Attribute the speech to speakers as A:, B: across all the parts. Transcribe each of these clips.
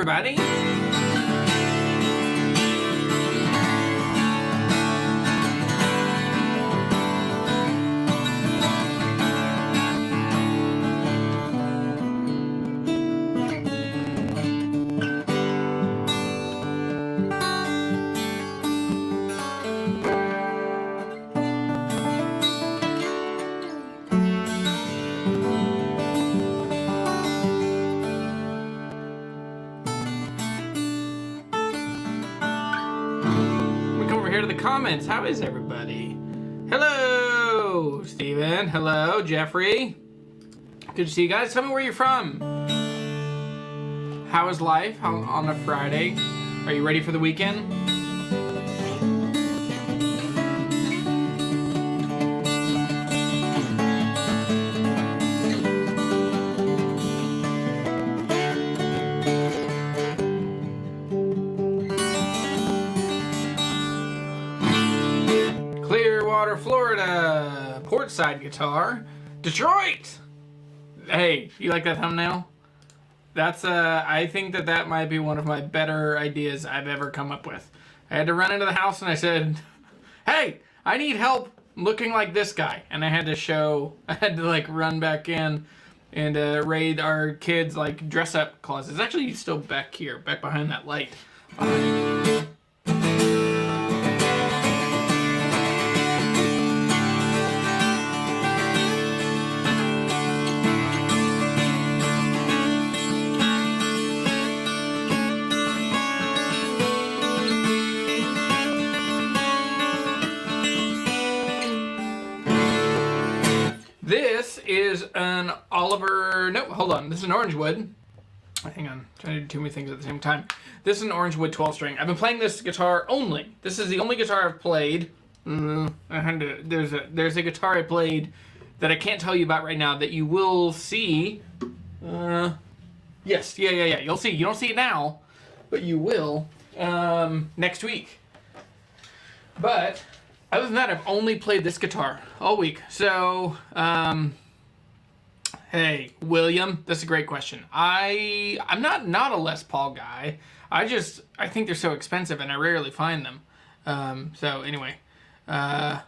A: everybody. Here to the comments. How is everybody? Hello, Steven. Hello, Jeffrey. Good to see you guys. Tell me where you're from. How is life on a Friday? Are you ready for the weekend? Florida, Portside guitar, Detroit. Hey, you like that thumbnail? That's I think that might be one of my better ideas I've ever come up with. I had to run into the house and I said, "Hey, I need help looking like this guy," and I had to like run back in and raid our kids' like dress up closets. It's actually still back here, back behind that light. This is an Oliver, no, hold on, this is an Orangewood. Hang on, I'm trying to do too many things at the same time. This is an Orangewood 12 string. I've been playing this guitar only. This is the only guitar I've played. There's a guitar I played that I can't tell you about right now that you will see. Yes, yeah, you'll see. You don't see it now, but you will next week. But other than that, I've only played this guitar all week. So, hey, William, that's a great question. I'm not a Les Paul guy. I think they're so expensive and I rarely find them. So anyway, I'm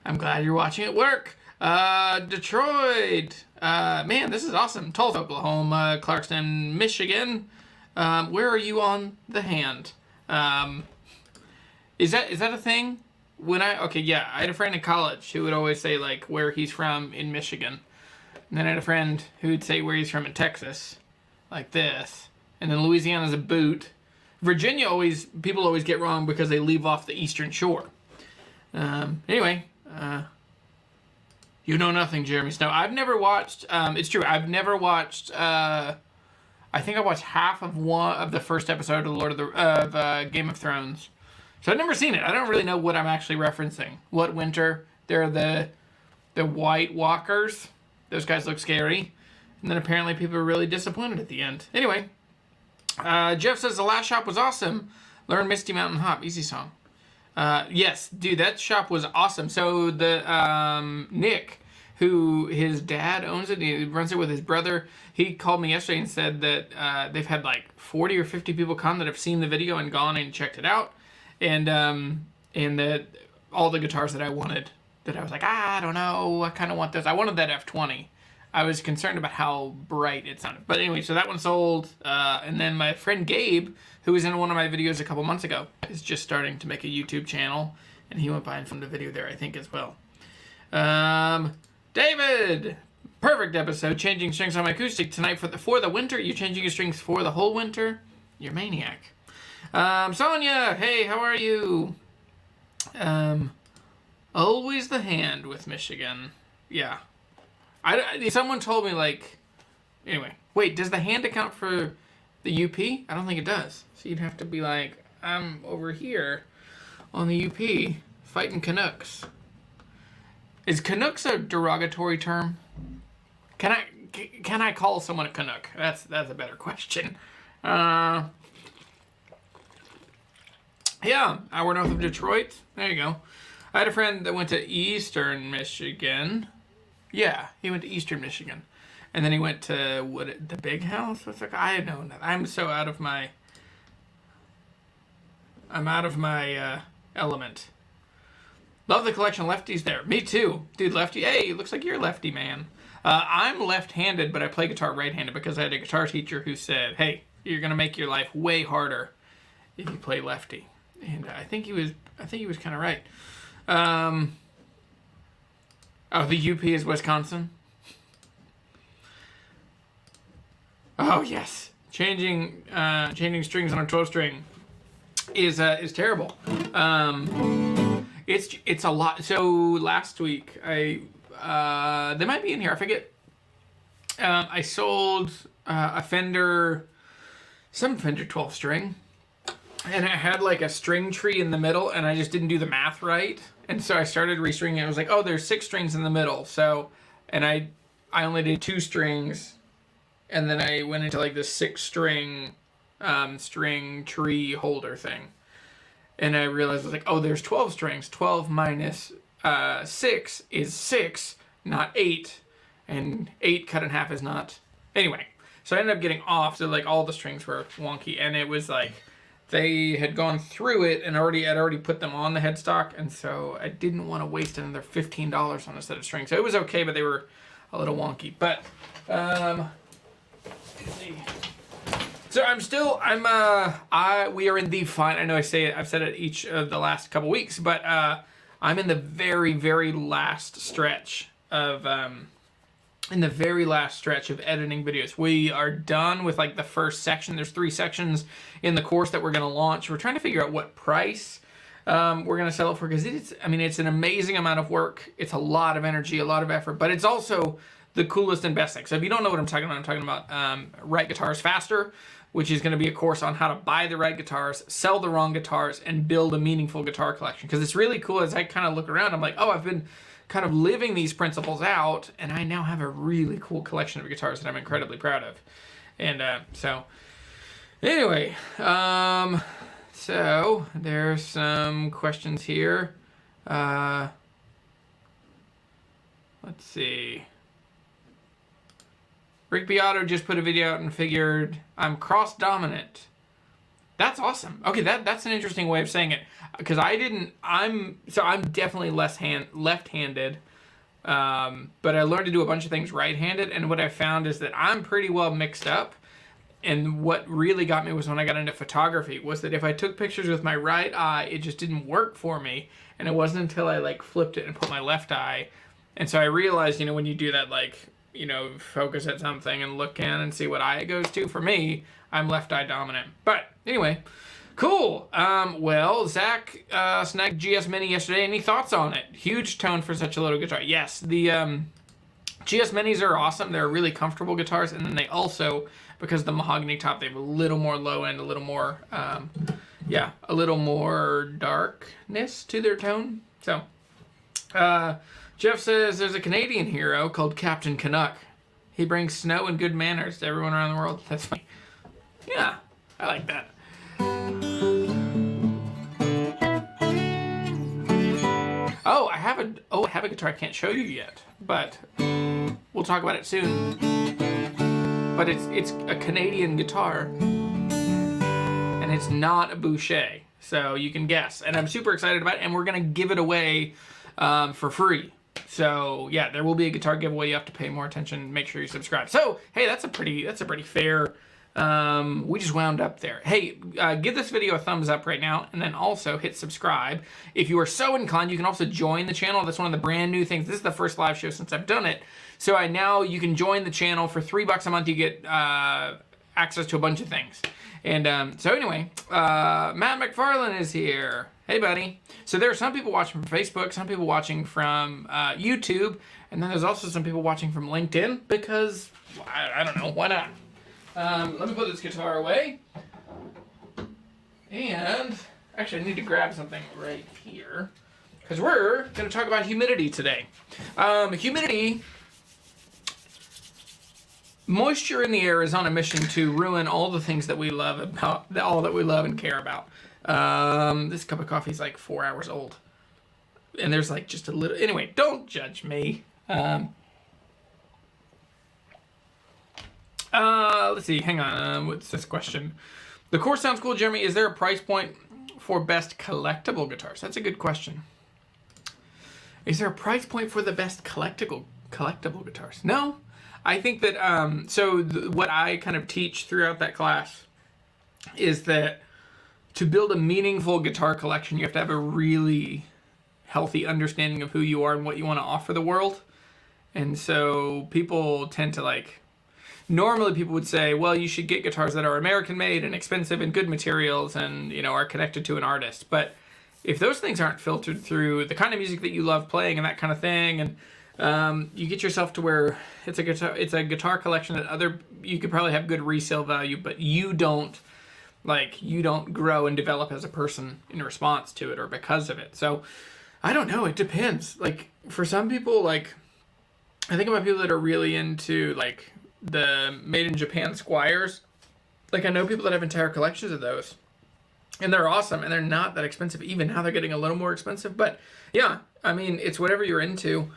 A: glad you're watching it work. Detroit, man, this is awesome. Tulsa, Oklahoma, Clarkston, Michigan. Where are you on the hand? Is that a thing? I had a friend in college who would always say like where he's from in Michigan. And then I had a friend who would say where he's from in Texas, like this. And then Louisiana's a boot. Virginia people always get wrong because they leave off the eastern shore. Anyway, you know nothing, Jeremy Snow. I've never watched, it's true, I've never watched, I think I watched half of the first episode of Game of Thrones. So I've never seen it. I don't really know what I'm actually referencing. What winter? They're the White Walkers. Those guys look scary. And then apparently people are really disappointed at the end. Anyway, Jeff says the last shop was awesome. Learn Misty Mountain Hop. Easy song. Yes, dude, that shop was awesome. So the Nick, who his dad owns it, he runs it with his brother. He called me yesterday and said that they've had like 40 or 50 people come that have seen the video and gone and checked it out. And that all the guitars that I wanted, that I was like, I don't know, I kind of want this. I wanted that F20. I was concerned about how bright it sounded. But anyway, so that one sold. And then my friend Gabe, who was in one of my videos a couple months ago, is just starting to make a YouTube channel. And he went by and filmed a video there, I think, as well. David! Perfect episode. Changing strings on my acoustic tonight for the winter. You changing your strings for the whole winter? You're a maniac. Sonia, hey, how are you? Always the hand with Michigan. Yeah. Someone told me, like, anyway, wait, does the hand account for the UP? I don't think it does. So you'd have to be like, I'm over here on the UP fighting Canucks. Is Canucks a derogatory term? Can I call someone a Canuck? That's a better question. Yeah, hour north of Detroit. There you go. I had a friend that went to Eastern Michigan. Yeah, he went to Eastern Michigan. And then he went to the big house. What's like, I know nothing. I'm so out of my element. Love the collection of lefties there. Me too. Dude, lefty. Hey, looks like you're a lefty, man. I'm left-handed, but I play guitar right-handed because I had a guitar teacher who said, hey, you're going to make your life way harder if you play lefty. And I think he was kind of right. Oh, the UP is Wisconsin? Oh, yes. Changing strings on a 12-string is terrible. It's a lot. So last week, they might be in here. I forget. I sold a Fender 12-string, and it had like a string tree in the middle, and I just didn't do the math right, and so I started restringing it. I was like, oh, there's 6 strings in the middle, so, and I only did 2 strings, and then I went into like this 6-string string tree holder thing. And I realized, I was like, oh, there's 12 strings. 12 minus 6 is 6, not 8. And 8 cut in half is not. Anyway, so I ended up getting off. So, like, all the strings were wonky. And it was like, they had gone through it and I'd already put them on the headstock. And so I didn't want to waste another $15 on a set of strings. So it was okay, but they were a little wonky. But, let's see. So we are in the final, I know I've said it each of the last couple weeks, but I'm in the very, very last stretch of editing videos. We are done with like the first section. There's 3 sections in the course that we're going to launch. We're trying to figure out what price we're going to sell it for, because it's an amazing amount of work. It's a lot of energy, a lot of effort, but it's also the coolest and best thing. So if you don't know what I'm talking about, I'm talking about Write Guitars Faster, which is going to be a course on how to buy the right guitars, sell the wrong guitars, and build a meaningful guitar collection. Because it's really cool as I kind of look around, I'm like, oh, I've been kind of living these principles out, and I now have a really cool collection of guitars that I'm incredibly proud of. And so, anyway, so there's some questions here. Let's see. Rick Beato just put a video out and figured I'm cross-dominant. That's awesome. Okay, that's an interesting way of saying it, because I'm definitely left-handed, but I learned to do a bunch of things right-handed, and what I found is that I'm pretty well mixed up. And what really got me was when I got into photography, was that if I took pictures with my right eye, it just didn't work for me. And it wasn't until I like flipped it and put my left eye. And so I realized, when you do that, like, focus at something and look in and see what eye it goes to. For me, I'm left eye dominant. But anyway, cool. Well, Zach snagged GS Mini yesterday. Any thoughts on it? Huge tone for such a little guitar. Yes, the GS Minis are awesome. They're really comfortable guitars, and then they also, because of the mahogany top, they have a little more low end, a little more, a little more darkness to their tone. So, Jeff says there's a Canadian hero called Captain Canuck. He brings snow and good manners to everyone around the world. That's funny. Yeah, I like that. I have a guitar I can't show you yet, but we'll talk about it soon. But it's a Canadian guitar, and it's not a Boucher, so you can guess. And I'm super excited about it, and we're gonna give it away for free. So yeah, there will be a guitar giveaway. You have to pay more attention. Make sure you subscribe. So hey, that's a pretty fair. We just wound up there. Hey, give this video a thumbs up right now, and then also hit subscribe. If you are so inclined, you can also join the channel. That's one of the brand new things. This is the first live show since I've done it. So you can join the channel for $3 a month. You get access to a bunch of things. And so anyway, Matt McFarlane is here. Hey, buddy. So there are some people watching from Facebook, some people watching from YouTube, and then there's also some people watching from LinkedIn because, I don't know, why not? Let me put this guitar away. And actually, I need to grab something right here because we're going to talk about humidity today. Humidity, moisture in the air is on a mission to ruin all the things that we love and care about. This cup of coffee is like 4 hours old, and there's like just a little. Anyway, don't judge me. Let's see. Hang on. What's this question? The course sounds cool, Jeremy. Is there a price point for best collectible guitars? That's a good question. Is there a price point for the best collectible guitars? No. I think that, what I kind of teach throughout that class is that to build a meaningful guitar collection, you have to have a really healthy understanding of who you are and what you want to offer the world. And so people tend to normally people would say, well, you should get guitars that are American made and expensive and good materials and, are connected to an artist. But if those things aren't filtered through the kind of music that you love playing and that kind of thing, and you get yourself to where it's a guitar collection that you could probably have good resale value, but you don't grow and develop as a person in response to it or because of it. So I don't know. It depends. For some people, I think about people that are really into the made in Japan Squires. I know people that have entire collections of those, and they're awesome, and they're not that expensive. Even now they're getting a little more expensive, but yeah, I mean, it's whatever you're into,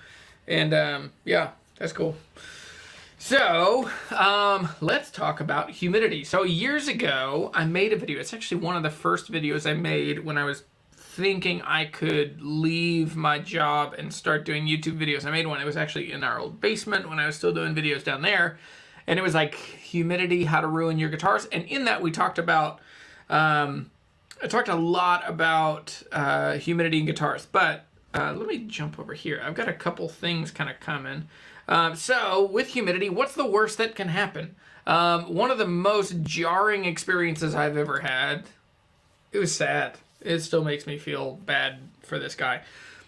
A: and yeah, that's cool. So let's talk about humidity. So years ago, I made a video. It's actually one of the first videos I made when I was thinking I could leave my job and start doing YouTube videos. I made one. It was actually in our old basement when I was still doing videos down there. And it was humidity, how to ruin your guitars. And in that we talked about, I talked a lot about humidity in guitars. But let me jump over here. I've got a couple things kind of coming. So with humidity, what's the worst that can happen? One of the most jarring experiences I've ever had. It was sad. It still makes me feel bad for this guy.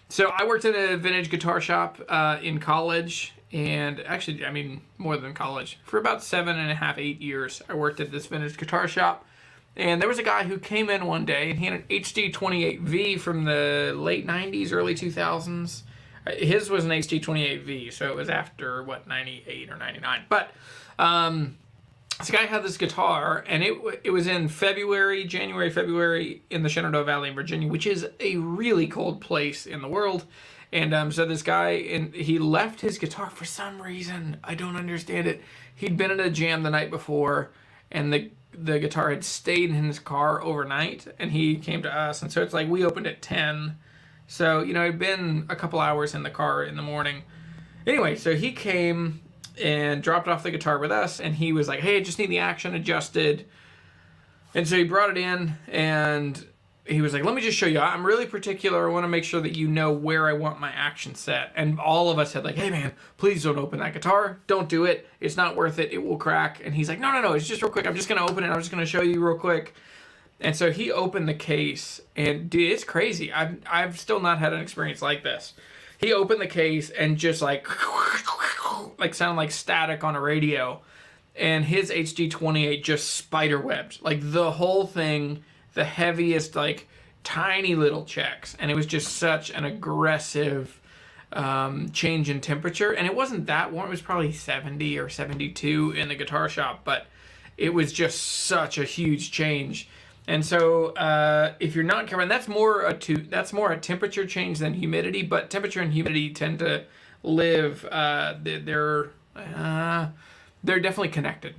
A: So I worked in a vintage guitar shop in college, and actually, I mean, more than college. For about 7.5, 8 years, I worked at this vintage guitar shop. And there was a guy who came in one day, and he had an HD28V from the late 90s, early 2000s. His was an HD28V, so it was after, 98 or 99. But this guy had this guitar, and it was in January, February, in the Shenandoah Valley in Virginia, which is a really cold place in the world. And so this guy, he left his guitar for some reason. I don't understand it. He'd been at a jam the night before, and the guitar had stayed in his car overnight, and he came to us. And so it's we opened at 10. So, it'd been a couple hours in the car in the morning. Anyway, so he came and dropped off the guitar with us, and he was like, hey, I just need the action adjusted. And so he brought it in, and he was like, let me just show you. I'm really particular. I want to make sure that you know where I want my action set. And all of us had hey, man, please don't open that guitar. Don't do it. It's not worth it. It will crack. And he's like, no, it's just real quick. I'm just going to open it. I'm just going to show you real quick. And so he opened the case, and dude, it's crazy. I've still not had an experience like this. He opened the case and just sounded like static on a radio, and his HD28 just spiderwebbed the whole thing, the heaviest tiny little checks, and it was just such an aggressive change in temperature. And it wasn't that warm. It was probably 70 or 72 in the guitar shop, but it was just such a huge change. And so if you're not covering, that's more a temperature change than humidity, but temperature and humidity tend to live, they're definitely connected.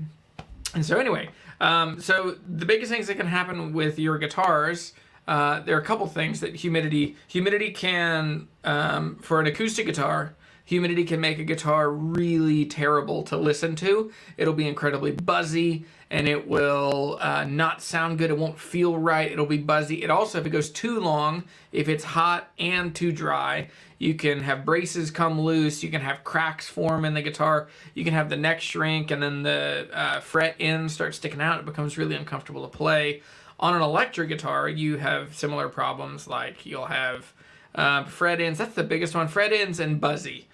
A: And so anyway, so the biggest things that can happen with your guitars, there are a couple things that humidity can, for an acoustic guitar, humidity can make a guitar really terrible to listen to. It'll be incredibly buzzy, and it will not sound good. It won't feel right. It'll be buzzy. It also, if it goes too long, if it's hot and too dry, you can have braces come loose. You can have cracks form in the guitar. You can have the neck shrink, and then the fret ends start sticking out. It becomes really uncomfortable to play. On an electric guitar, you have similar problems. You'll have fret ends. That's the biggest one. Fret ends and buzzy.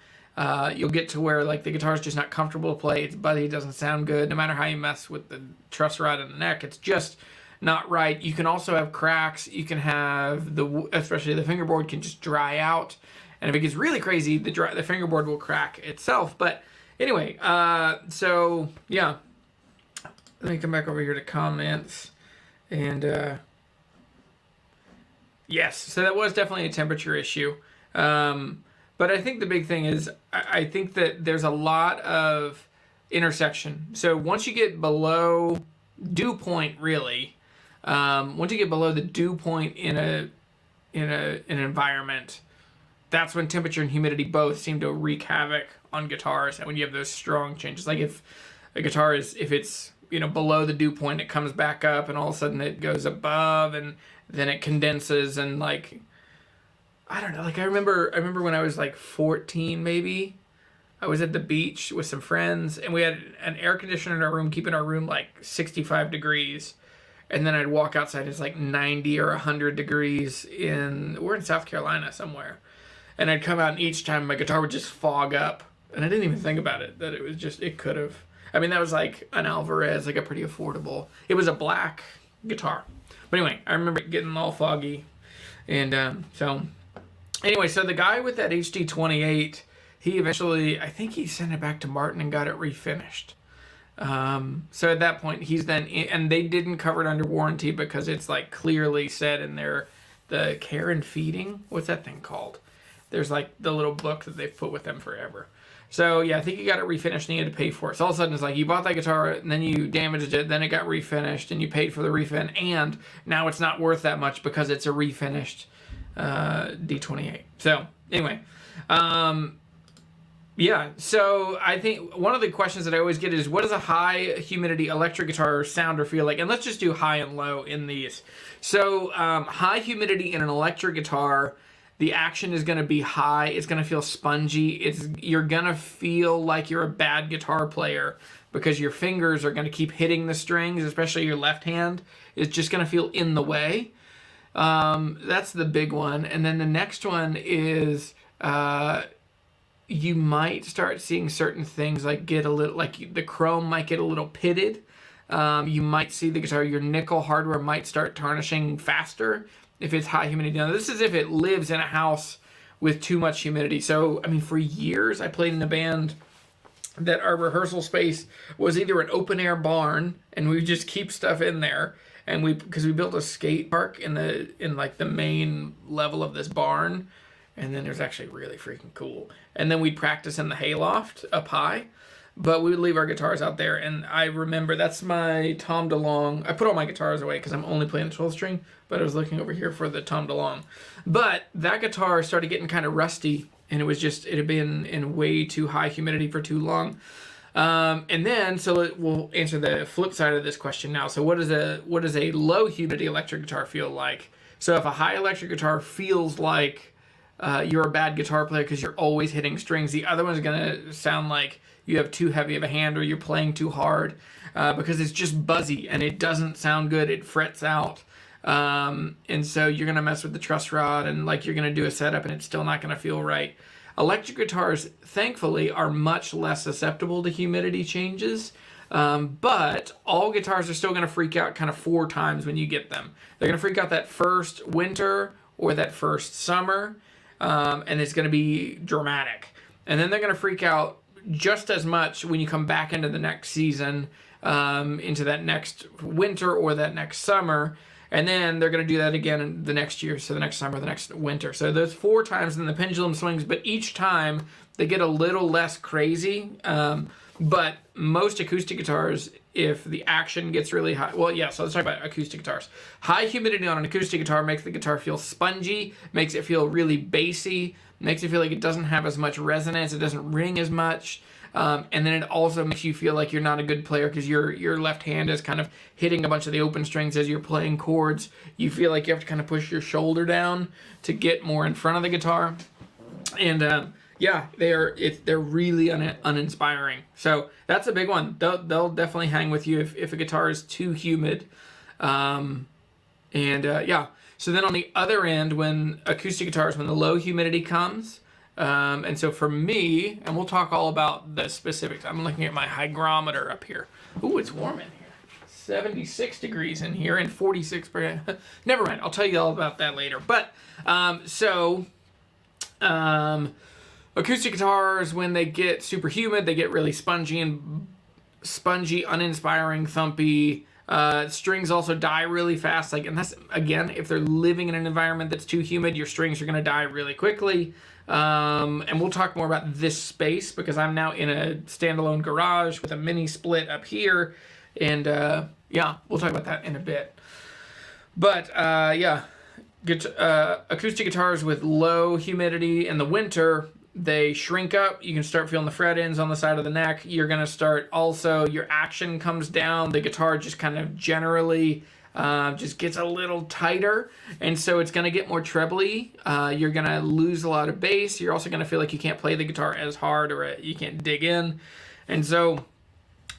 A: You'll get to where the guitar's just not comfortable to play. It's buzzy, it doesn't sound good. No matter how you mess with the truss rod and the neck, it's just not right. You can also have cracks. You can have especially the fingerboard can just dry out. And if it gets really crazy, the fingerboard will crack itself. But anyway, so yeah. Let me come back over here to comments. And yes, so that was definitely a temperature issue. But I think the big thing is, I think that there's a lot of intersection. So once you get below dew point, really, once you get below the dew point in an environment, that's when temperature and humidity both seem to wreak havoc on guitars. And when you have those strong changes, like if a guitar is, if it's, below the dew point, it comes back up, and all of a sudden it goes above, and then it condenses, and like, I don't know, like I remember when I was like 14 maybe, I was at the beach with some friends, and we had an air conditioner in our room, keeping our room like 65 degrees. And then I'd walk outside, it's like 90 or 100 degrees we're in South Carolina somewhere. And I'd come out, and each time my guitar would just fog up. And I didn't even think about it, that it could have. I mean, that was like an Alvarez, like a pretty affordable. It was a black guitar. But anyway, I remember it getting all foggy. And so the guy with that HD28, he eventually, I think he sent it back to Martin and got it refinished. So at that point, and they didn't cover it under warranty because it's like clearly said in the care and feeding. What's that thing called? There's like the little book that they've put with them forever. So yeah, I think he got it refinished and he had to pay for it. So all of a sudden it's like you bought that guitar and then you damaged it, then it got refinished and you paid for the refin, and now it's not worth that much because it's a refinished D28. So anyway, yeah, so I think one of the questions that I always get is, what does a high humidity electric guitar sound or feel like? And let's just do high and low in these. So high humidity in an electric guitar, the action is going to be high. It's going to feel spongy. You're going to feel like you're a bad guitar player because your fingers are going to keep hitting the strings, especially your left hand. It's just going to feel in the way. That's the big one. And then the next one is you might start seeing certain things like the chrome might get a little pitted. You might see the guitar, your nickel hardware might start tarnishing faster if it's high humidity. Now, this is if it lives in a house with too much humidity. So, I mean, for years, I played in a band that our rehearsal space was either an open air barn, and we just keep stuff in there, and because we built a skate park in the main level of this barn, and then it was actually really freaking cool. And then we'd practice in the hayloft up high. But we would leave our guitars out there, and I remember that's my Tom DeLonge. I put all my guitars away because I'm only playing the 12 string, but I was looking over here for the Tom DeLonge. But that guitar started getting kind of rusty, and it had been in way too high humidity for too long. And then, we'll answer the flip side of this question now. So what does a low humidity electric guitar feel like? So if a high electric guitar feels like you're a bad guitar player because you're always hitting strings, the other one's going to sound like you have too heavy of a hand or you're playing too hard because it's just buzzy and it doesn't sound good. It frets out. And so you're going to mess with the truss rod, and like you're going to do a setup and it's still not going to feel right. Electric guitars, thankfully, are much less susceptible to humidity changes. But all guitars are still going to freak out kind of 4 times when you get them. They're going to freak out that first winter or that first summer, and it's going to be dramatic. And then they're going to freak out just as much when you come back into the next season, into that next winter or that next summer, and then they're going to do that again the next year, so the next summer, the next winter. So there's 4 times in the pendulum swings, but each time they get a little less crazy. But most acoustic guitars, if the action gets really high, so let's talk about acoustic guitars. High humidity on an acoustic guitar makes the guitar feel spongy, makes it feel really bassy, makes it feel like it doesn't have as much resonance, it doesn't ring as much, and then it also makes you feel like you're not a good player because your left hand is kind of hitting a bunch of the open strings as you're playing chords. You feel like you have to kind of push your shoulder down to get more in front of the guitar, and they're really uninspiring. So that's a big one. They'll definitely hang with you if a guitar is too humid, So then on the other end, when acoustic guitars, when the low humidity comes, and so for me, and we'll talk all about the specifics. I'm looking at my hygrometer up here. Ooh, it's warm in here. 76 degrees in here and 46. Never mind. I'll tell you all about that later. But acoustic guitars, when they get super humid, they get really spongy, uninspiring, thumpy. Strings also die really fast. Like, and that's, again, if they're living in an environment that's too humid, your strings are going to die really quickly. And we'll talk more about this space because I'm now in a standalone garage with a mini split up here. And yeah, we'll talk about that in a bit. But yeah, acoustic guitars with low humidity in the winter, they shrink up. You can start feeling the fret ends on the side of the neck. You're going to start also, your action comes down. The guitar just kind of generally just gets a little tighter. And so it's going to get more trebly. You're going to lose a lot of bass. You're also going to feel like you can't play the guitar as hard or you can't dig in. And so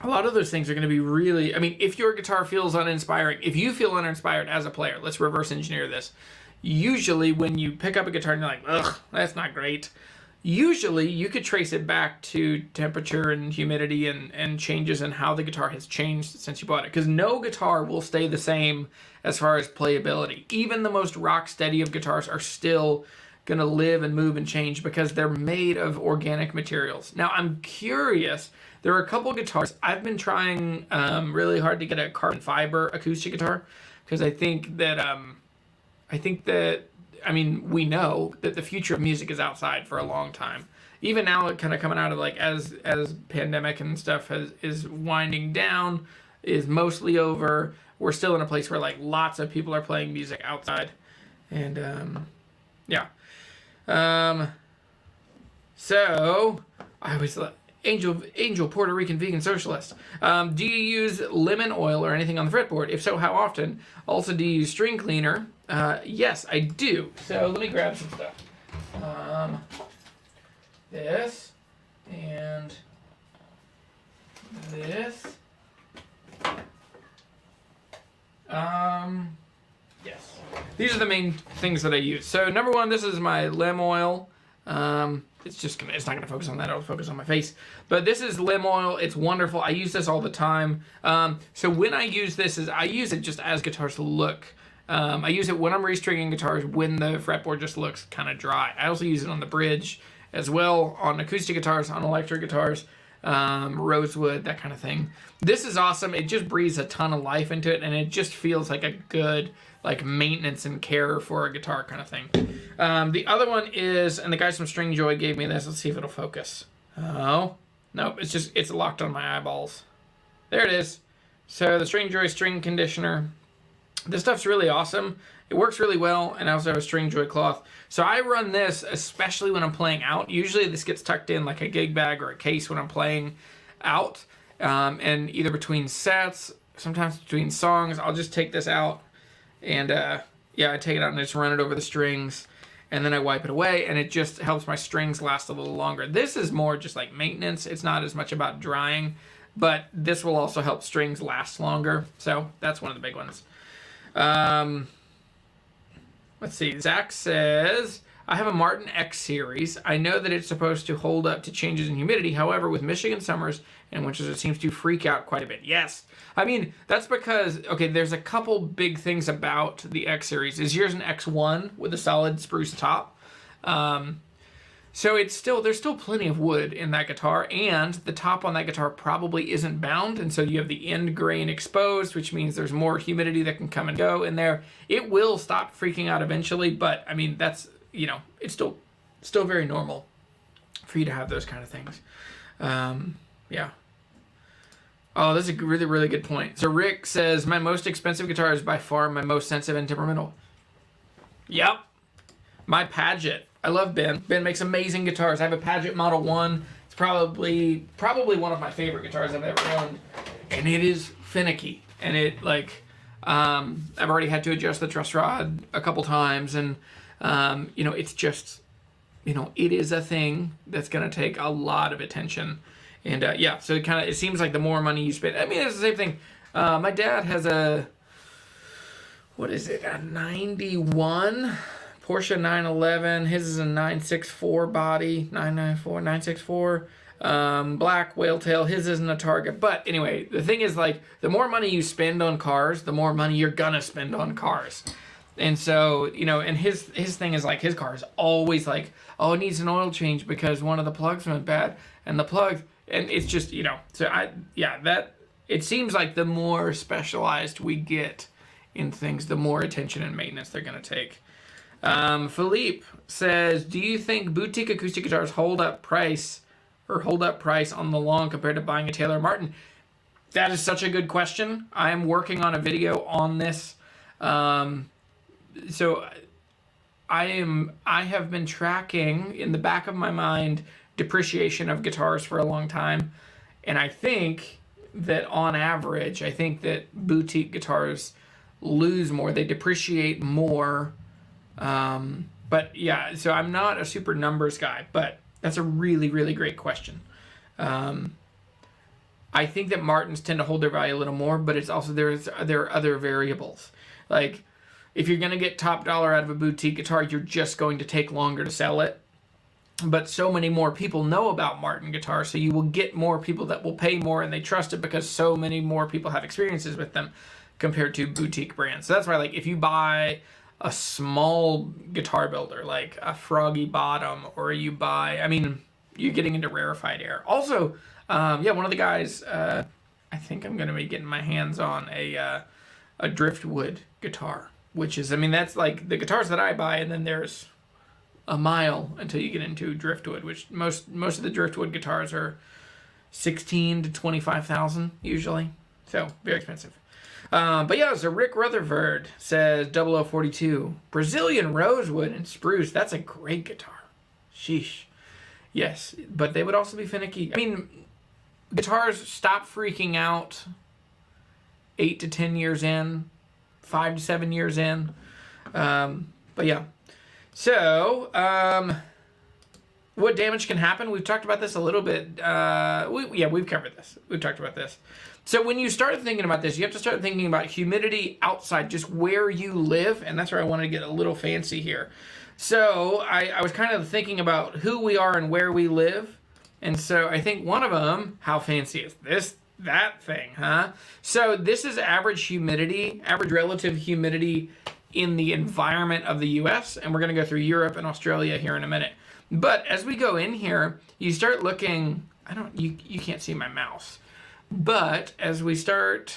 A: a lot of those things are going to be really, I mean, if your guitar feels uninspiring, if you feel uninspired as a player, let's reverse engineer this. Usually when you pick up a guitar and you're like, ugh, that's not great. Usually you could trace it back to temperature and humidity and changes in how the guitar has changed since you bought it. Because no guitar will stay the same as far as playability. Even the most rock steady of guitars are still going to live and move and change because they're made of organic materials. Now I'm curious, there are a couple guitars. I've been trying really hard to get a carbon fiber acoustic guitar because I think that I mean, we know that the future of music is outside for a long time. Even now, kind of coming out of like as pandemic and stuff is winding down, is mostly over. We're still in a place where like lots of people are playing music outside, and yeah. So I always thought Angel Puerto Rican vegan socialist. Do you use lemon oil or anything on the fretboard? If so, how often? Also, do you use string cleaner? Yes, I do. So let me grab some stuff. This and this. Yes. These are the main things that I use. So number one, this is my lem oil. It's not gonna focus on that. It'll focus on my face. But this is lem oil. It's wonderful. I use this all the time. So when I use this, I use it just as guitars look. I use it when I'm restringing guitars when the fretboard just looks kind of dry. I also use it on the bridge as well, on acoustic guitars, on electric guitars, rosewood, that kind of thing. This is awesome. It just breathes a ton of life into it, and it just feels like a good like maintenance and care for a guitar kind of thing. The other one is, and the guys from String Joy gave me this. Let's see if it'll focus. Oh, nope, it's locked on my eyeballs. There it is. So the String Joy string conditioner. This stuff's really awesome. It works really well, and I also have a String Joy cloth. So I run this especially when I'm playing out. Usually this gets tucked in like a gig bag or a case when I'm playing out, and either between sets, sometimes between songs, I'll just take this out, and yeah, I take it out and I just run it over the strings, and then I wipe it away, and it just helps my strings last a little longer. This is more just like maintenance. It's not as much about drying, but this will also help strings last longer. So that's one of the big ones. Let's see. Zach says, I have a Martin X series. I know that it's supposed to hold up to changes in humidity. However, with Michigan summers and winters, it seems to freak out quite a bit. Yes. I mean, that's because, okay, there's a couple big things about the X series. Is yours an X1 with a solid spruce top? So there's still plenty of wood in that guitar, and the top on that guitar probably isn't bound, and so you have the end grain exposed, which means there's more humidity that can come and go in there. It will stop freaking out eventually, but I mean, that's, you know, it's still very normal for you to have those kind of things. Yeah. Oh, that's a really, really good point. So Rick says, my most expensive guitar is by far my most sensitive and temperamental. Yep. My Paget. I love Ben. Ben makes amazing guitars. I have a Paget Model 1. It's probably one of my favorite guitars I've ever owned. And it is finicky. And it, like, I've already had to adjust the truss rod a couple times. And, you know, it's just, you know, it is a thing that's going to take a lot of attention. And, yeah, so it seems like the more money you spend. I mean, it's the same thing. My dad has a, what is it, a 91 Porsche 911. His is a 964 body, 964, black whale tail. His isn't a Target. But anyway, the thing is, like, the more money you spend on cars, the more money you're gonna spend on cars. And so, you know, and his thing is, like, his car is always like, oh, it needs an oil change because one of the plugs went bad, and the plug, and it's just, you know, so it seems like the more specialized we get in things, the more attention and maintenance they're going to take. Philippe says, do you think boutique acoustic guitars hold up price on the long compared to buying a Taylor Martin? That is such a good question. I am working on a video on this. So I have been tracking in the back of my mind depreciation of guitars for a long time, and I think that on average, I think that boutique guitars lose more. They depreciate more. But yeah, so I'm not a super numbers guy, but that's a really, really great question. I think that Martins tend to hold their value a little more, but it's also there are other variables. Like, if you're going to get top dollar out of a boutique guitar, you're just going to take longer to sell it. But so many more people know about Martin guitars, so you will get more people that will pay more and they trust it because so many more people have experiences with them compared to boutique brands. So that's why, like, if you buy a small guitar builder like a Froggy Bottom, or you buy, I mean, you're getting into rarefied air. Also, one of the guys, I think I'm going to be getting my hands on a driftwood guitar, which is, I mean, that's like the guitars that I buy, and then there's a mile until you get into driftwood, which most of the driftwood guitars are 16 to 25,000 usually, so very expensive. But yeah, so Rick Rutherford says 0042 Brazilian rosewood and spruce. That's a great guitar. Sheesh. Yes, but they would also be finicky. I mean, guitars stop freaking out 8 to 10 years in, 5 to 7 years in. But yeah. So, what damage can happen? We've talked about this a little bit. We've covered this. We've talked about this. So when you start thinking about this, you have to start thinking about humidity outside, just where you live, and that's where I wanted to get a little fancy here. So I was kind of thinking about who we are and where we live, and so I think one of them, how fancy is that thing, huh? So this is average relative humidity in the environment of the U.S., and we're going to go through Europe and Australia here in a minute. But as we go in here, you start looking, you can't see my mouse. But as we start,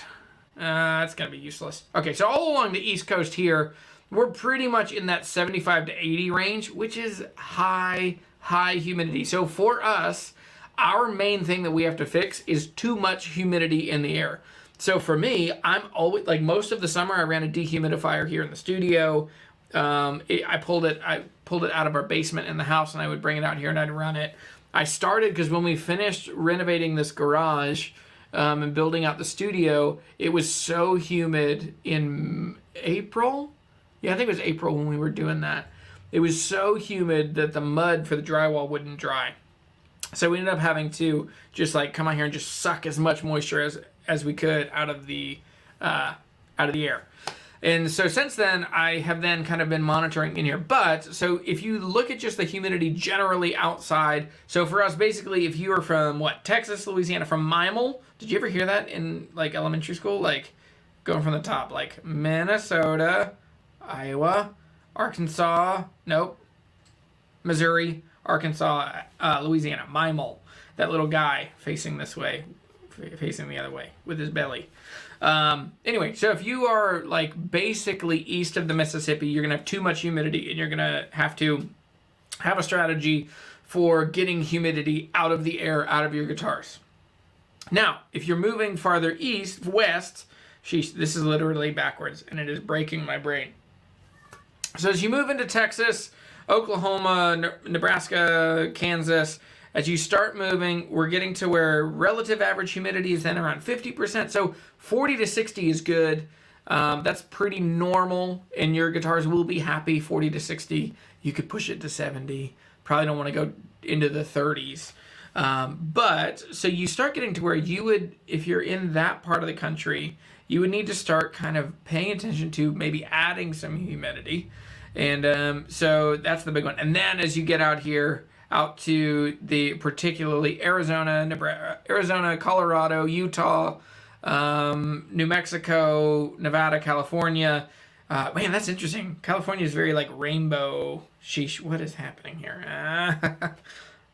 A: it's going to be useless. Okay, so all along the East Coast here, we're pretty much in that 75 to 80 range, which is high humidity. So for us, our main thing that we have to fix is too much humidity in the air. So for me, I'm always, like most of the summer, I ran a dehumidifier here in the studio. I pulled it out of our basement in the house, and I would bring it out here and I'd run it. I started because when we finished renovating this garage, and building out the studio, it was so humid in April. Yeah, I think it was April when we were doing that. It was so humid that the mud for the drywall wouldn't dry. So we ended up having to just like come out here and just suck as much moisture as we could out of the air. And so since then, I have then kind of been monitoring in here. But, so if you look at just the humidity generally outside, so for us, basically, if you are from, Texas, Louisiana, from Mimel, did you ever hear that in, like, elementary school? Like, going from the top, like, Minnesota, Iowa, Arkansas, Missouri, Arkansas, Louisiana, Mimel, that little guy facing this way, facing the other way with his belly. Anyway, so if you are like basically east of the Mississippi, you're gonna have too much humidity, and you're gonna have to have a strategy for getting humidity out of the air, out of your guitars. Now, if you're moving farther west, this is literally backwards, and it is breaking my brain. So as you move into Texas, Oklahoma, Nebraska, Kansas, as you start moving, we're getting to where relative average humidity is then around 50%. So 40 to 60 is good. That's pretty normal, and your guitars will be happy 40 to 60. You could push it to 70. Probably don't want to go into the 30s. But so you start getting to where you would, if you're in that part of the country, you would need to start kind of paying attention to maybe adding some humidity. And so that's the big one. And then as you get out here, out to the particularly Arizona, Colorado, Utah, New Mexico, Nevada, California. Man, that's interesting. California is very like rainbow. Sheesh, what is happening here?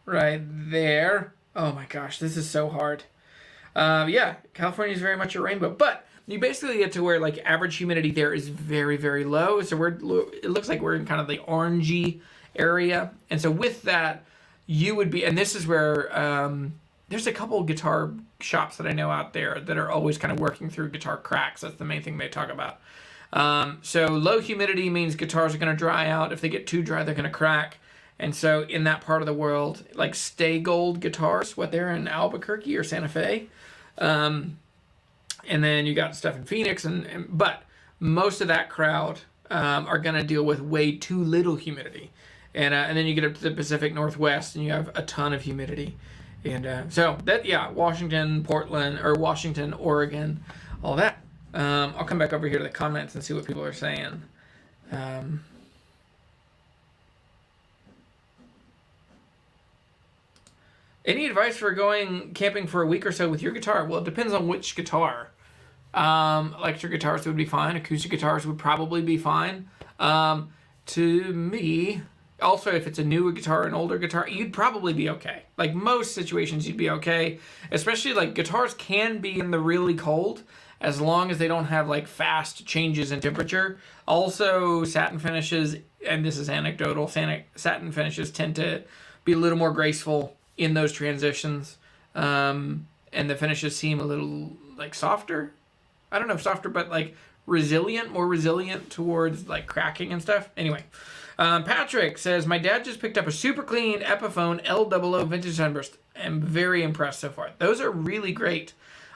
A: Right there. Oh my gosh, this is so hard. Yeah, California is very much a rainbow, but you basically get to where like average humidity there is very, very low. So it looks like we're in kind of the orangey area, and so with that, you would be, and this is where there's a couple guitar shops that I know out there that are always kind of working through guitar cracks. That's the main thing they talk about. So low humidity means guitars are going to dry out. If they get too dry, they're going to crack. And so in that part of the world, like Stay Gold guitars, what they're in Albuquerque or Santa Fe. And then you got stuff in Phoenix, but most of that crowd are going to deal with way too little humidity. And then you get up to the Pacific Northwest and you have a ton of humidity. And so that, yeah, Washington, Portland, or Washington, Oregon, all that. I'll come back over here to the comments and see what people are saying. Any advice for going camping for a week or so with your guitar? Well, it depends on which guitar. Electric guitars would be fine. Acoustic guitars would probably be fine. To me, also, if it's a newer guitar, an older guitar, you'd probably be okay. Like most situations, you'd be okay. Especially like guitars can be in the really cold as long as they don't have like fast changes in temperature. Also, satin finishes, and this is anecdotal, satin finishes tend to be a little more graceful in those transitions. And the finishes seem a little like softer. I don't know if softer, but like resilient, more resilient towards like cracking and stuff. Anyway, Patrick says, my dad just picked up a super clean Epiphone L00 Vintage Sunburst. I'm very impressed so far. Those are really great.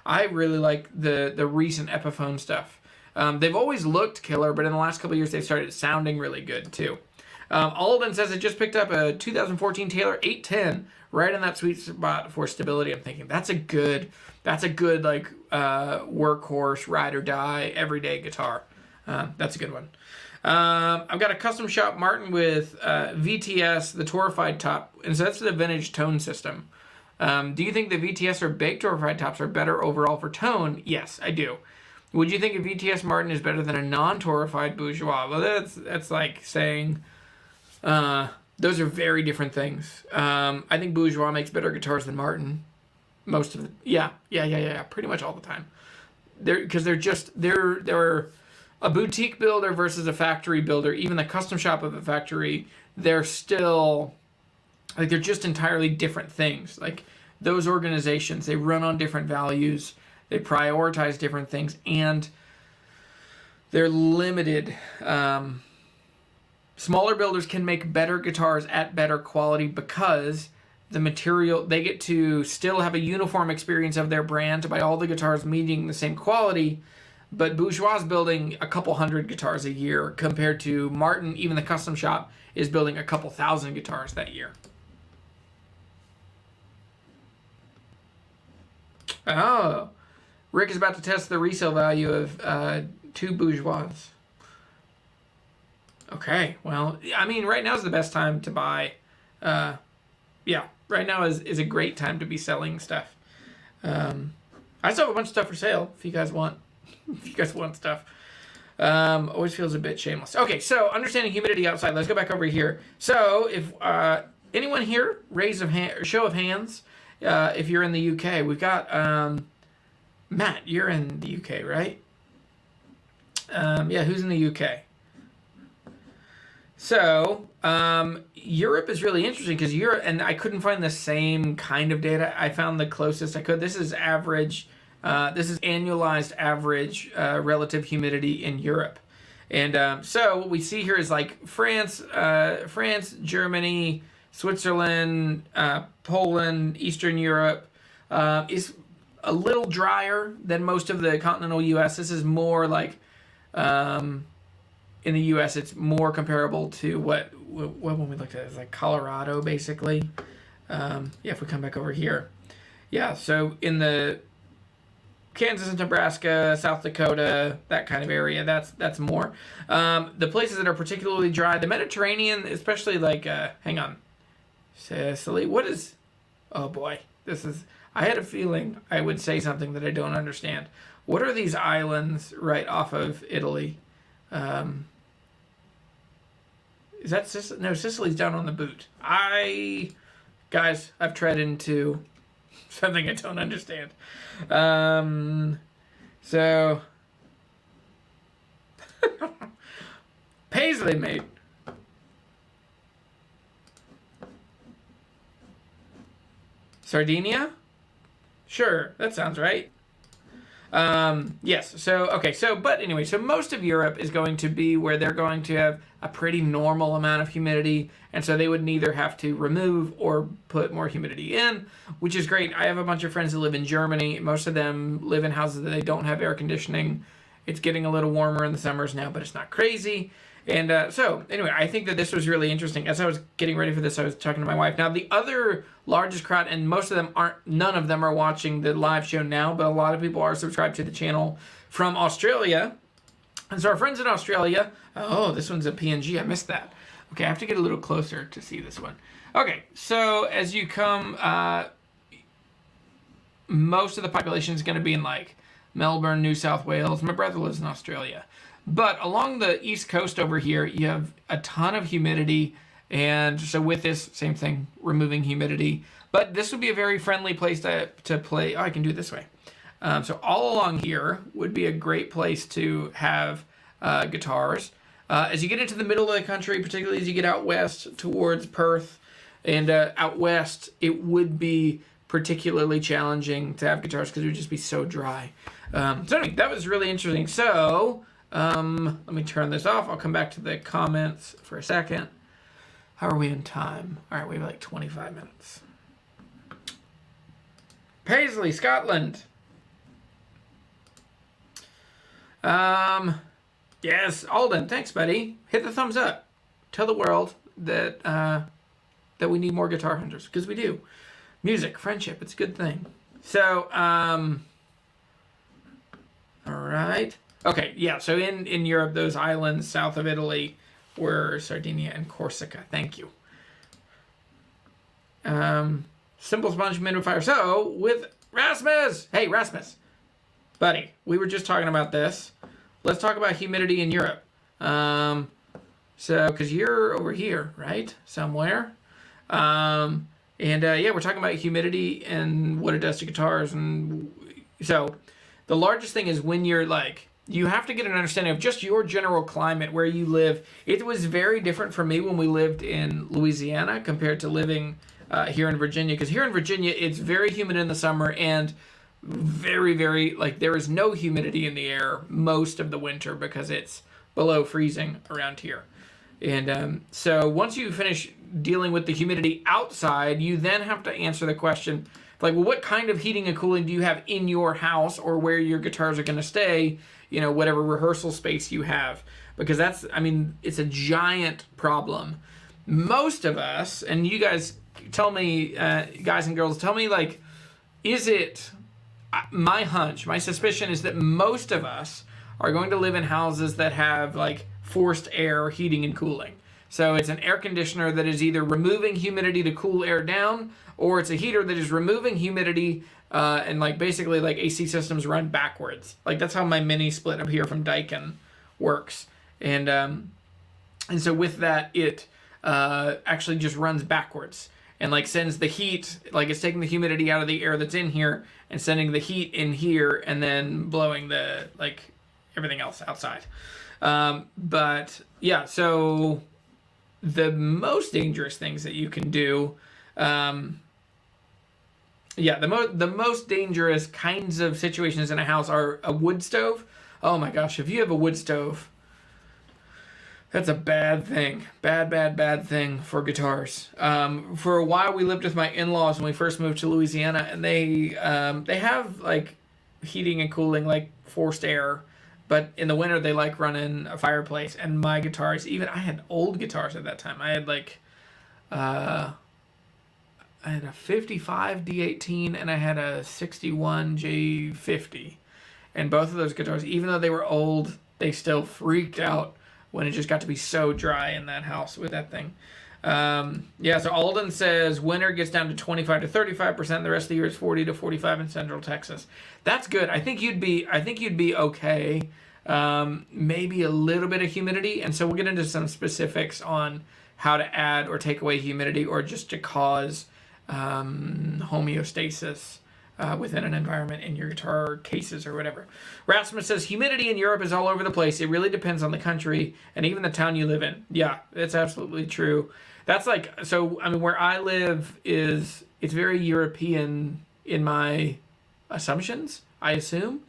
A: I really like the recent Epiphone stuff. They've always looked killer, but in the last couple of years, they've started sounding really good too. Alden says, I just picked up a 2014 Taylor 810, right in that sweet spot for stability. I'm thinking that's a good like workhorse, ride or die, everyday guitar. That's a good one. I've got a custom shop Martin with VTS, the torrefied top, and so that's the vintage tone system. Do you think the VTS or baked torrefied tops are better overall for tone? Yes, I do. Would you think a VTS Martin is better than a non-torrefied Bourgeois? Well, that's like saying those are very different things. I think Bourgeois makes better guitars than Martin. Most of the yeah, pretty much all the time. They're a boutique builder versus a factory builder. Even the custom shop of a factory, they're still like they're just entirely different things. Like those organizations, they run on different values, they prioritize different things, and they're limited. Smaller builders can make better guitars at better quality because the material, they get to still have a uniform experience of their brand to buy all the guitars meeting the same quality, but Bourgeois is building a couple hundred guitars a year compared to Martin, even the custom shop, is building a couple thousand guitars that year. Oh, Rick is about to test the resale value of two Bourgeois. Okay, well, I mean, right now is the best time to buy. Yeah, right now is a great time to be selling stuff. I still have a bunch of stuff for sale if you guys want. If you guys want stuff. Always feels a bit shameless. Okay, so understanding humidity outside. Let's go back over here. So if anyone here, show of hands, if you're in the UK. We've got Matt. You're in the UK, right? Yeah, who's in the UK? So, Europe is really interesting because and I couldn't find the same kind of data. I found the closest I could. This is average, this is annualized average relative humidity in Europe. And so what we see here is like France, Germany, Switzerland, Poland, Eastern Europe is a little drier than most of the continental U.S. This is more like... in the U.S., it's more comparable to what when we looked at it, it's like Colorado, basically. Yeah, if we come back over here. Yeah, so in the Kansas and Nebraska, South Dakota, that kind of area, that's more. The places that are particularly dry, the Mediterranean, especially like, hang on, Sicily, what is, oh boy, I had a feeling I would say something that I don't understand. What are these islands right off of Italy? Is that Sicily? No, Sicily's down on the boot. Guys, I've tread into Something I don't understand. So Paisley, mate. Sardinia? Sure, that sounds right. Yes, so, okay, so, but anyway, so most of Europe is going to be where they're going to have a pretty normal amount of humidity, and so they would neither have to remove or put more humidity in, which is great. I have a bunch of friends that live in Germany. Most of them live in houses that they don't have air conditioning. It's getting a little warmer in the summers now, but it's not crazy. And so, anyway, I think that this was really interesting. As I was getting ready for this, I was talking to my wife. Now, the other largest crowd, and most of them none of them are watching the live show now, but a lot of people are subscribed to the channel from Australia. And so our friends in Australia, oh, this one's a PNG. I missed that. Okay, I have to get a little closer to see this one. Okay, so as you come, most of the population is going to be in like Melbourne, New South Wales. My brother lives in Australia. But along the east coast over here, you have a ton of humidity. And so with this, same thing, removing humidity. But this would be a very friendly place to play. Oh, I can do it this way. So all along here would be a great place to have guitars. As you get into the middle of the country, particularly as you get out west towards Perth and out west, it would be particularly challenging to have guitars because it would just be so dry. So anyway, that was really interesting. So let me turn this off. I'll come back to the comments for a second. How are we in time? All right, we have like 25 minutes. Paisley, Scotland. Yes, Alden, thanks, buddy. Hit the thumbs up. Tell the world that that we need more guitar hunters, because we do. Music, friendship, it's a good thing. So, all right. Okay, yeah, so in Europe, those islands south of Italy were Sardinia and Corsica. Thank you. Simple sponge humidifier. So, with Rasmus. Hey, Rasmus. Buddy, we were just talking about this. Let's talk about humidity in Europe. So, because you're over here, right? Somewhere. Yeah, we're talking about humidity and what it does to guitars. And so, the largest thing is when you're like, you have to get an understanding of just your general climate where you live. It was very different for me when we lived in Louisiana compared to living here in Virginia. Because here in Virginia, it's very humid in the summer and very, very, like, there is no humidity in the air most of the winter because it's below freezing around here. And so once you finish dealing with the humidity outside, you then have to answer the question, like, well, what kind of heating and cooling do you have in your house or where your guitars are going to stay, you know, whatever rehearsal space you have? Because that's, I mean, it's a giant problem. Most of us, and you guys tell me, guys and girls, tell me, like, is it, my hunch, my suspicion is that most of us are going to live in houses that have, like, forced air heating and cooling. So it's an air conditioner that is either removing humidity to cool air down, or it's a heater that is removing humidity and like basically like AC systems run backwards. Like that's how my mini split up here from Daikin works. And so with that, it actually just runs backwards and like sends the heat, like it's taking the humidity out of the air that's in here and sending the heat in here and then blowing the like everything else outside. But yeah, so the most dangerous things that you can do, the most dangerous kinds of situations in a house are a wood stove. Oh my gosh, if you have a wood stove, that's a bad thing. Bad thing for guitars. For a while, we lived with my in-laws when we first moved to Louisiana, and they have like heating and cooling, like forced air. But in the winter, they like running a fireplace. And my guitars, even I had old guitars at that time. I had like, I had a 55 D18 and I had a 61 J50. And both of those guitars, even though they were old, they still freaked out when it just got to be so dry in that house with that thing. So Alden says winter gets down to 25 to 35%. The rest of the year is 40 to 45 in Central Texas. That's good. I think you'd be okay. Maybe a little bit of humidity. And so we'll get into some specifics on how to add or take away humidity or just to cause homeostasis within an environment in your guitar cases or whatever. Rasmus says, humidity in Europe is all over the place. It really depends on the country and even the town you live in. Yeah, that's absolutely true. That's like, so, I mean, where I live it's very European in my assumptions, I assume.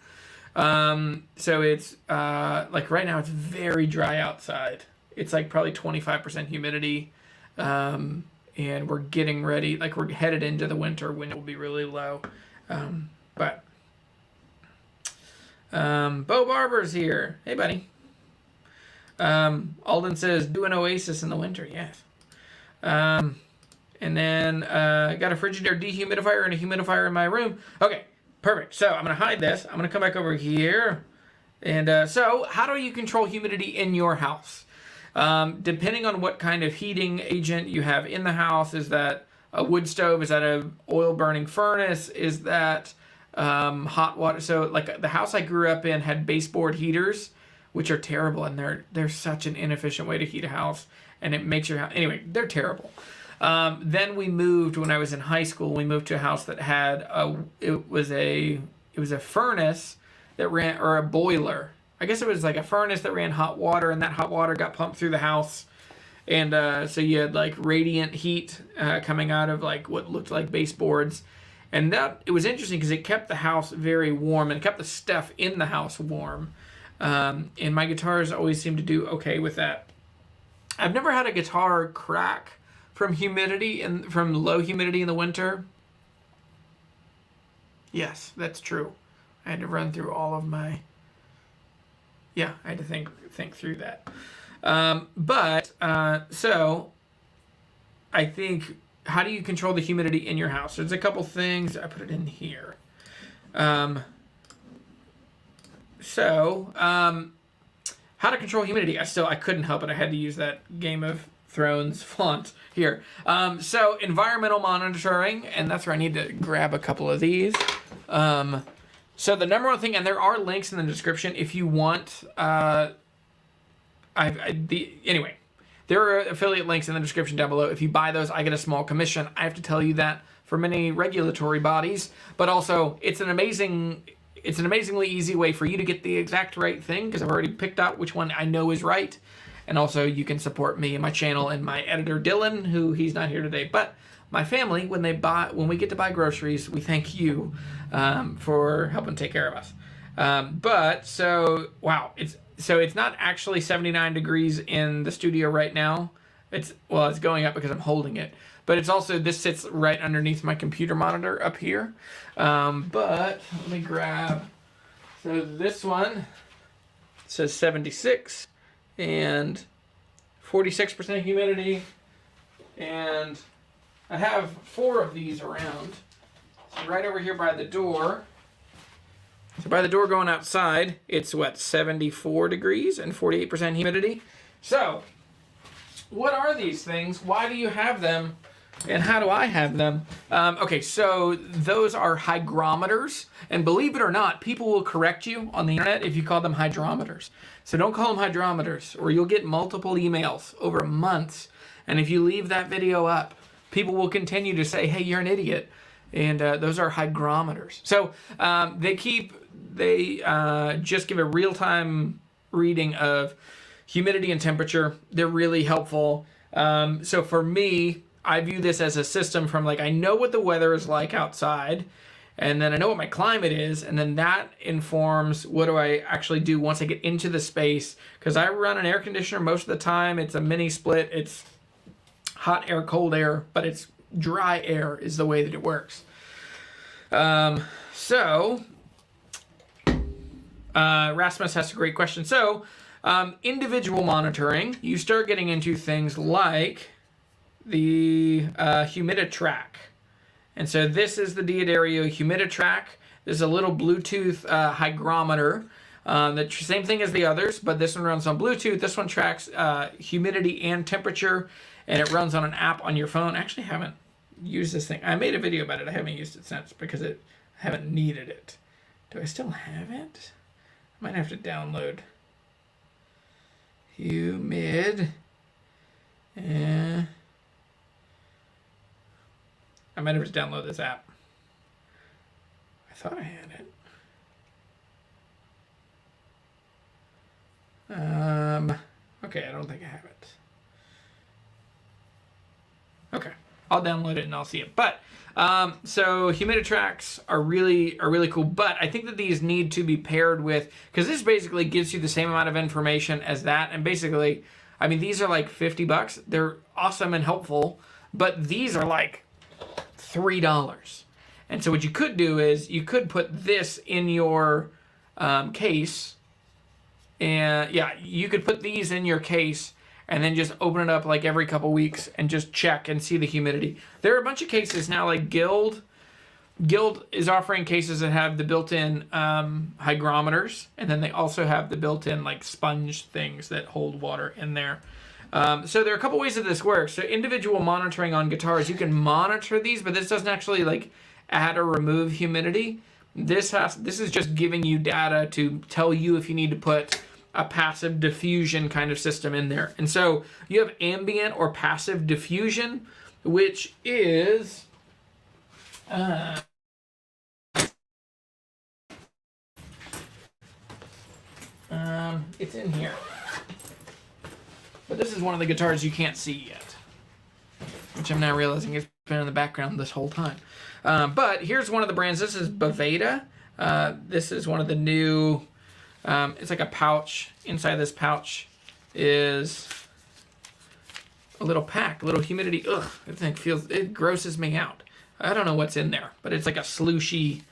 A: So it's, like right now it's very dry outside. It's like probably 25% humidity. And we're getting ready, like we're headed into the winter when it will be really low. Bo Barber's here. Hey, buddy. Alden says, do an oasis in the winter. Yes. And then got a Frigidaire dehumidifier and a humidifier in my room. Okay, perfect. So I'm going to hide this. I'm going to come back over here. And so how do you control humidity in your house? Depending on what kind of heating agent you have in the house, is that a wood stove? Is that a oil burning furnace? Is that hot water? So like the house I grew up in had baseboard heaters, which are terrible, and they're such an inefficient way to heat a house, and it makes your house, anyway, they're terrible. Then we moved, when I was in high school, we moved to a house that had it was a furnace that ran, or a boiler. I guess it was like a furnace that ran hot water, and that hot water got pumped through the house. And so you had like radiant heat coming out of like what looked like baseboards. And it was interesting because it kept the house very warm and kept the stuff in the house warm. And my guitars always seem to do okay with that. I've never had a guitar crack from humidity and from low humidity in the winter. Yes, that's true. I had to run through all of my... Yeah, I had to think through that. So I think, how do you control the humidity in your house? There's a couple things. I put it in here. How to control humidity. I couldn't help it. I had to use that Game of Thrones font here. So environmental monitoring, and that's where I need to grab a couple of these. So the number one thing, and there are links in the description if you want. Anyway, there are affiliate links in the description down below. If you buy those, I get a small commission. I have to tell you that for many regulatory bodies, but also it's an amazingly easy way for you to get the exact right thing, because I've already picked out which one I know is right. And also you can support me and my channel and my editor Dylan, who he's not here today, but my family, when we get to buy groceries, we thank you for helping take care of us. It's not actually 79 degrees in the studio right now. It's going up because I'm holding it. But it's also, this sits right underneath my computer monitor up here. But let me grab, so this one says 76 and 46% humidity. And I have 4 of these around. So right over here by the door. So by the door going outside, it's 74 degrees and 48% humidity. So, what are these things? Why do you have them? And how do I have them? Okay, so those are hygrometers. And believe it or not, people will correct you on the internet if you call them hydrometers. So don't call them hydrometers, or you'll get multiple emails over months. And if you leave that video up, people will continue to say, hey, you're an idiot. And those are hygrometers. So they just give a real-time reading of humidity and temperature. They're really helpful. So for me, I view this as a system from, like, I know what the weather is like outside, and then I know what my climate is, and then that informs what do I actually do once I get into the space, because I run an air conditioner most of the time. It's a mini split. It's hot air, cold air, but it's dry air is the way that it works. Rasmus has a great question. So, individual monitoring, you start getting into things like the Humiditrack. And so this is the Diodario Humiditrack. This is a little Bluetooth hygrometer. The same thing as the others, but this one runs on Bluetooth. This one tracks humidity and temperature, and it runs on an app on your phone. Actually, I haven't used this thing. I made a video about it. I haven't used it since because I haven't needed it. Do I still have it? I might have to download Humid. I might have just downloaded this app. I thought I had it. Okay, I don't think I have it. Okay, I'll download it and I'll see it. But so Humiditracks are really cool. But I think that these need to be paired with, because this basically gives you the same amount of information as that. And basically, I mean, these are like $50. They're awesome and helpful, but these are like $3. And so what you could do is you could put this in your case. And yeah, you could put these in your case and then just open it up like every couple weeks and just check and see the humidity. There are a bunch of cases now, like Guild. Guild is offering cases that have the built-in hygrometers, and then they also have the built-in like sponge things that hold water in there. So there are a couple ways that this works. So individual monitoring on guitars, you can monitor these, but this doesn't actually like add or remove humidity. This is just giving you data to tell you if you need to put a passive diffusion kind of system in there. And so you have ambient or passive diffusion, which is it's in here. But this is one of the guitars you can't see yet, which I'm now realizing has been in the background this whole time. But here's one of the brands. This is Boveda. This is one of the new, it's like a pouch. Inside this pouch is a little pack, a little humidity. Ugh, it grosses me out. I don't know what's in there, but it's like a slushy.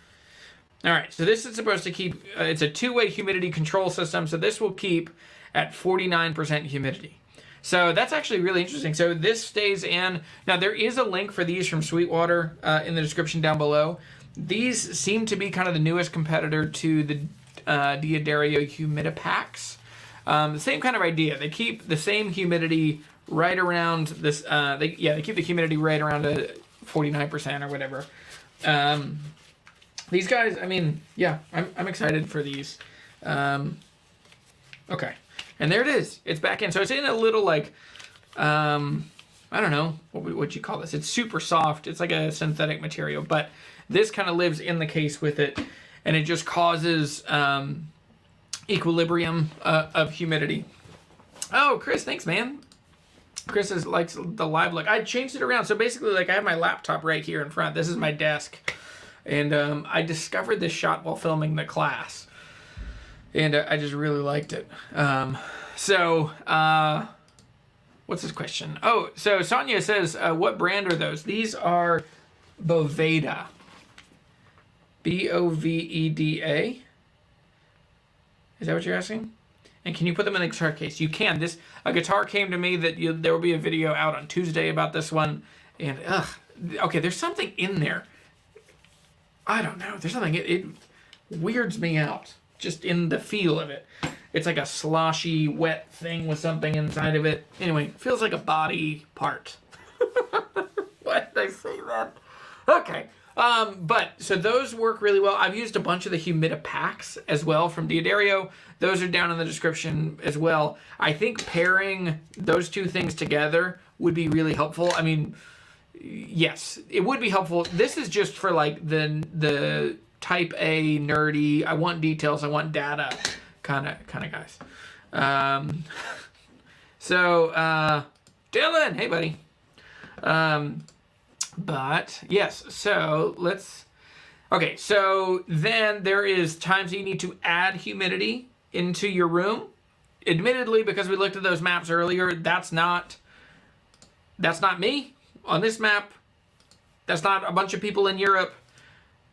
A: All right, so this is supposed to keep, it's a two-way humidity control system. So this will keep at 49% humidity. So that's actually really interesting. So this stays in. Now there is a link for these from Sweetwater in the description down below. These seem to be kind of the newest competitor to the D'Addario Humidipacks. The same kind of idea. They keep the same humidity right around this. They keep the humidity right around 49% or whatever. These guys, I mean, yeah, I'm excited for these. Okay. And there it is. It's back in. So it's in a little like, I don't know, what you call this? It's super soft. It's like a synthetic material, but this kind of lives in the case with it, and it just causes equilibrium of humidity. Oh, Chris, thanks, man. Chris likes the live look. I changed it around. So basically, like, I have my laptop right here in front. This is my desk. And I discovered this shot while filming the class. And I just really liked it. What's this question? Oh, so Sonia says, what brand are those? These are Boveda. Boveda. Is that what you're asking? And can you put them in a guitar case? You can. A guitar came to me that there will be a video out on Tuesday about this one. And, okay, there's something in there. I don't know. There's something, it weirds me out. Just in the feel of it. It's like a sloshy, wet thing with something inside of it. Anyway, it feels like a body part. Why did I say that? Okay. But, so those work really well. I've used a bunch of the Humidipacks as well from D'Addario. Those are down in the description as well. I think pairing those two things together would be really helpful. I mean, yes, it would be helpful. This is just for like the type A nerdy, I want details, I want data kind of guys. Dylan, hey buddy. But yes, so okay, so then there is times you need to add humidity into your room. Admittedly, because we looked at those maps earlier, that's not me on this map. That's not a bunch of people in Europe.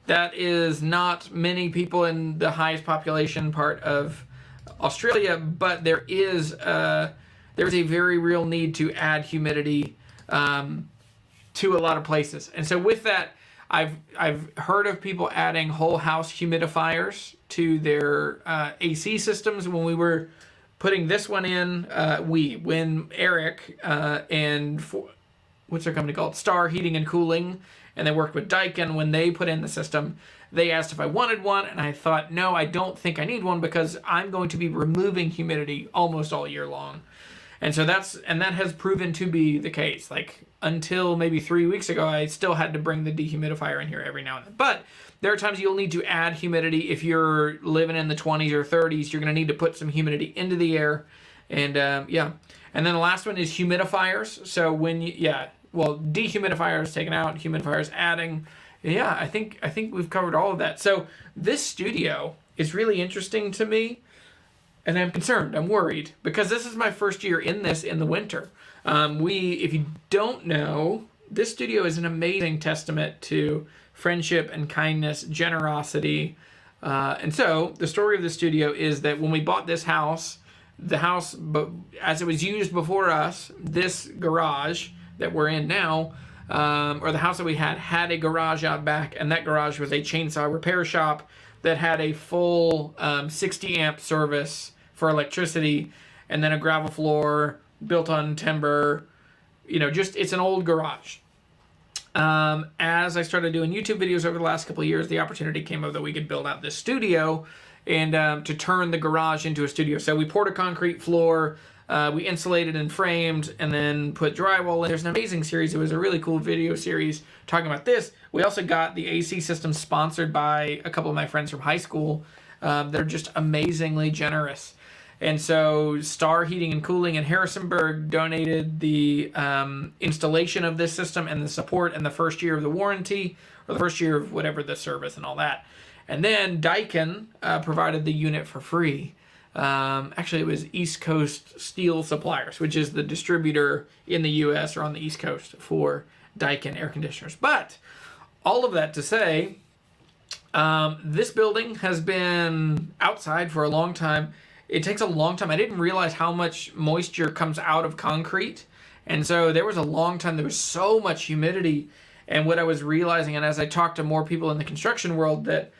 A: That is not many people in the highest population part of Australia, but there is a very real need to add humidity to a lot of places. And so with that, I've heard of people adding whole house humidifiers to their AC systems. When we were putting this one in, when Eric what's their company called? Star Heating and Cooling, and they worked with Daikin. When they put in the system, they asked if I wanted one, and I thought, no, I don't think I need one because I'm going to be removing humidity almost all year long. And so that has proven to be the case. Like, until maybe 3 weeks ago, I still had to bring the dehumidifier in here every now and then. But there are times you'll need to add humidity. If you're living in the 20s or 30s, you're going to need to put some humidity into the air. And yeah. And then the last one is humidifiers. So when dehumidifiers taken out, humidifiers adding. Yeah, I think we've covered all of that. So this studio is really interesting to me. And I'm concerned, I'm worried, because this is my first year in this in the winter. If you don't know, this studio is an amazing testament to friendship and kindness, generosity. And so the story of the studio is that when we bought this house, as it was used before us, this garage that we're in now, or the house that we had a garage out back, and that garage was a chainsaw repair shop that had a full 60 amp service for electricity, and then a gravel floor built on timber. It's an old garage. As I started doing YouTube videos over the last couple of years, the opportunity came up that we could build out this studio and to turn the garage into a studio. So we poured a concrete floor, we insulated and framed, and then put drywall in. There's an amazing series. It was a really cool video series talking about this. We also got the AC system sponsored by a couple of my friends from high school that are just amazingly generous. And so Star Heating and Cooling in Harrisonburg donated the installation of this system and the support and the first year of the warranty, or the first year of whatever the service and all that. And then Daikin provided the unit for free. Actually, it was East Coast Steel Suppliers, which is the distributor in the U.S. or on the East Coast for Daikin air conditioners. But all of that to say, this building has been outside for a long time. It takes a long time. I didn't realize how much moisture comes out of concrete. And so there was a long time, there was so much humidity. And what I was realizing, and as I talked to more people in the construction world, that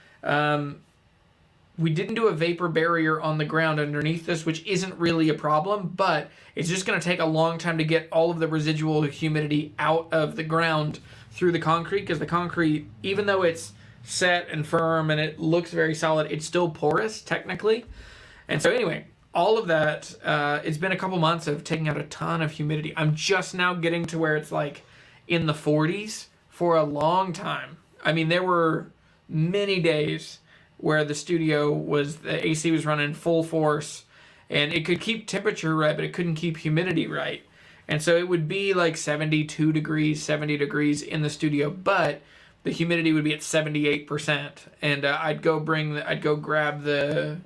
A: we didn't do a vapor barrier on the ground underneath this, which isn't really a problem, but it's just going to take a long time to get all of the residual humidity out of the ground through the concrete, because the concrete, even though it's set and firm and it looks very solid, it's still porous technically. And so anyway, all of that, it's been a couple months of taking out a ton of humidity. I'm just now getting to where it's like in the 40s for a long time. I mean, there were many days where the AC was running full force, and it could keep temperature right, but it couldn't keep humidity right. And so it would be like 72 degrees, 70 degrees in the studio, but the humidity would be at 78%. And I'd go grab the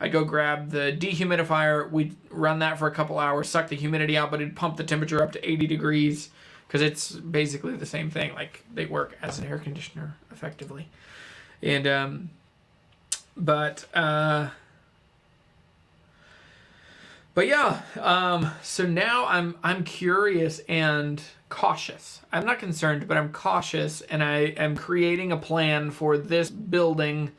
A: dehumidifier. We'd run that for a couple hours, suck the humidity out, but it'd pump the temperature up to 80 degrees, because it's basically the same thing. Like, they work as an air conditioner effectively. And but yeah, so now I'm curious and cautious. I'm not concerned, but I'm cautious, and I am creating a plan for this building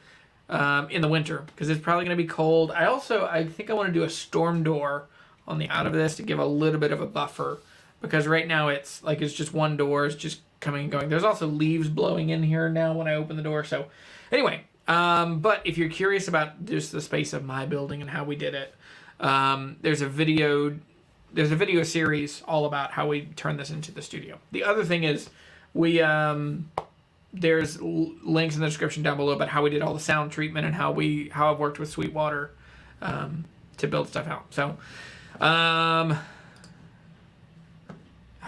A: in the winter, because it's probably going to be cold. I think I want to do a storm door on the out of this to give a little bit of a buffer, because right now it's just one door, it's just coming and going. There's also leaves blowing in here now when I open the door. So anyway, but if you're curious about just the space of my building and how we did it, there's a video series all about how we turned this into the studio. The other thing is there's links in the description down below about how we did all the sound treatment and how I've worked with Sweetwater to build stuff out. So how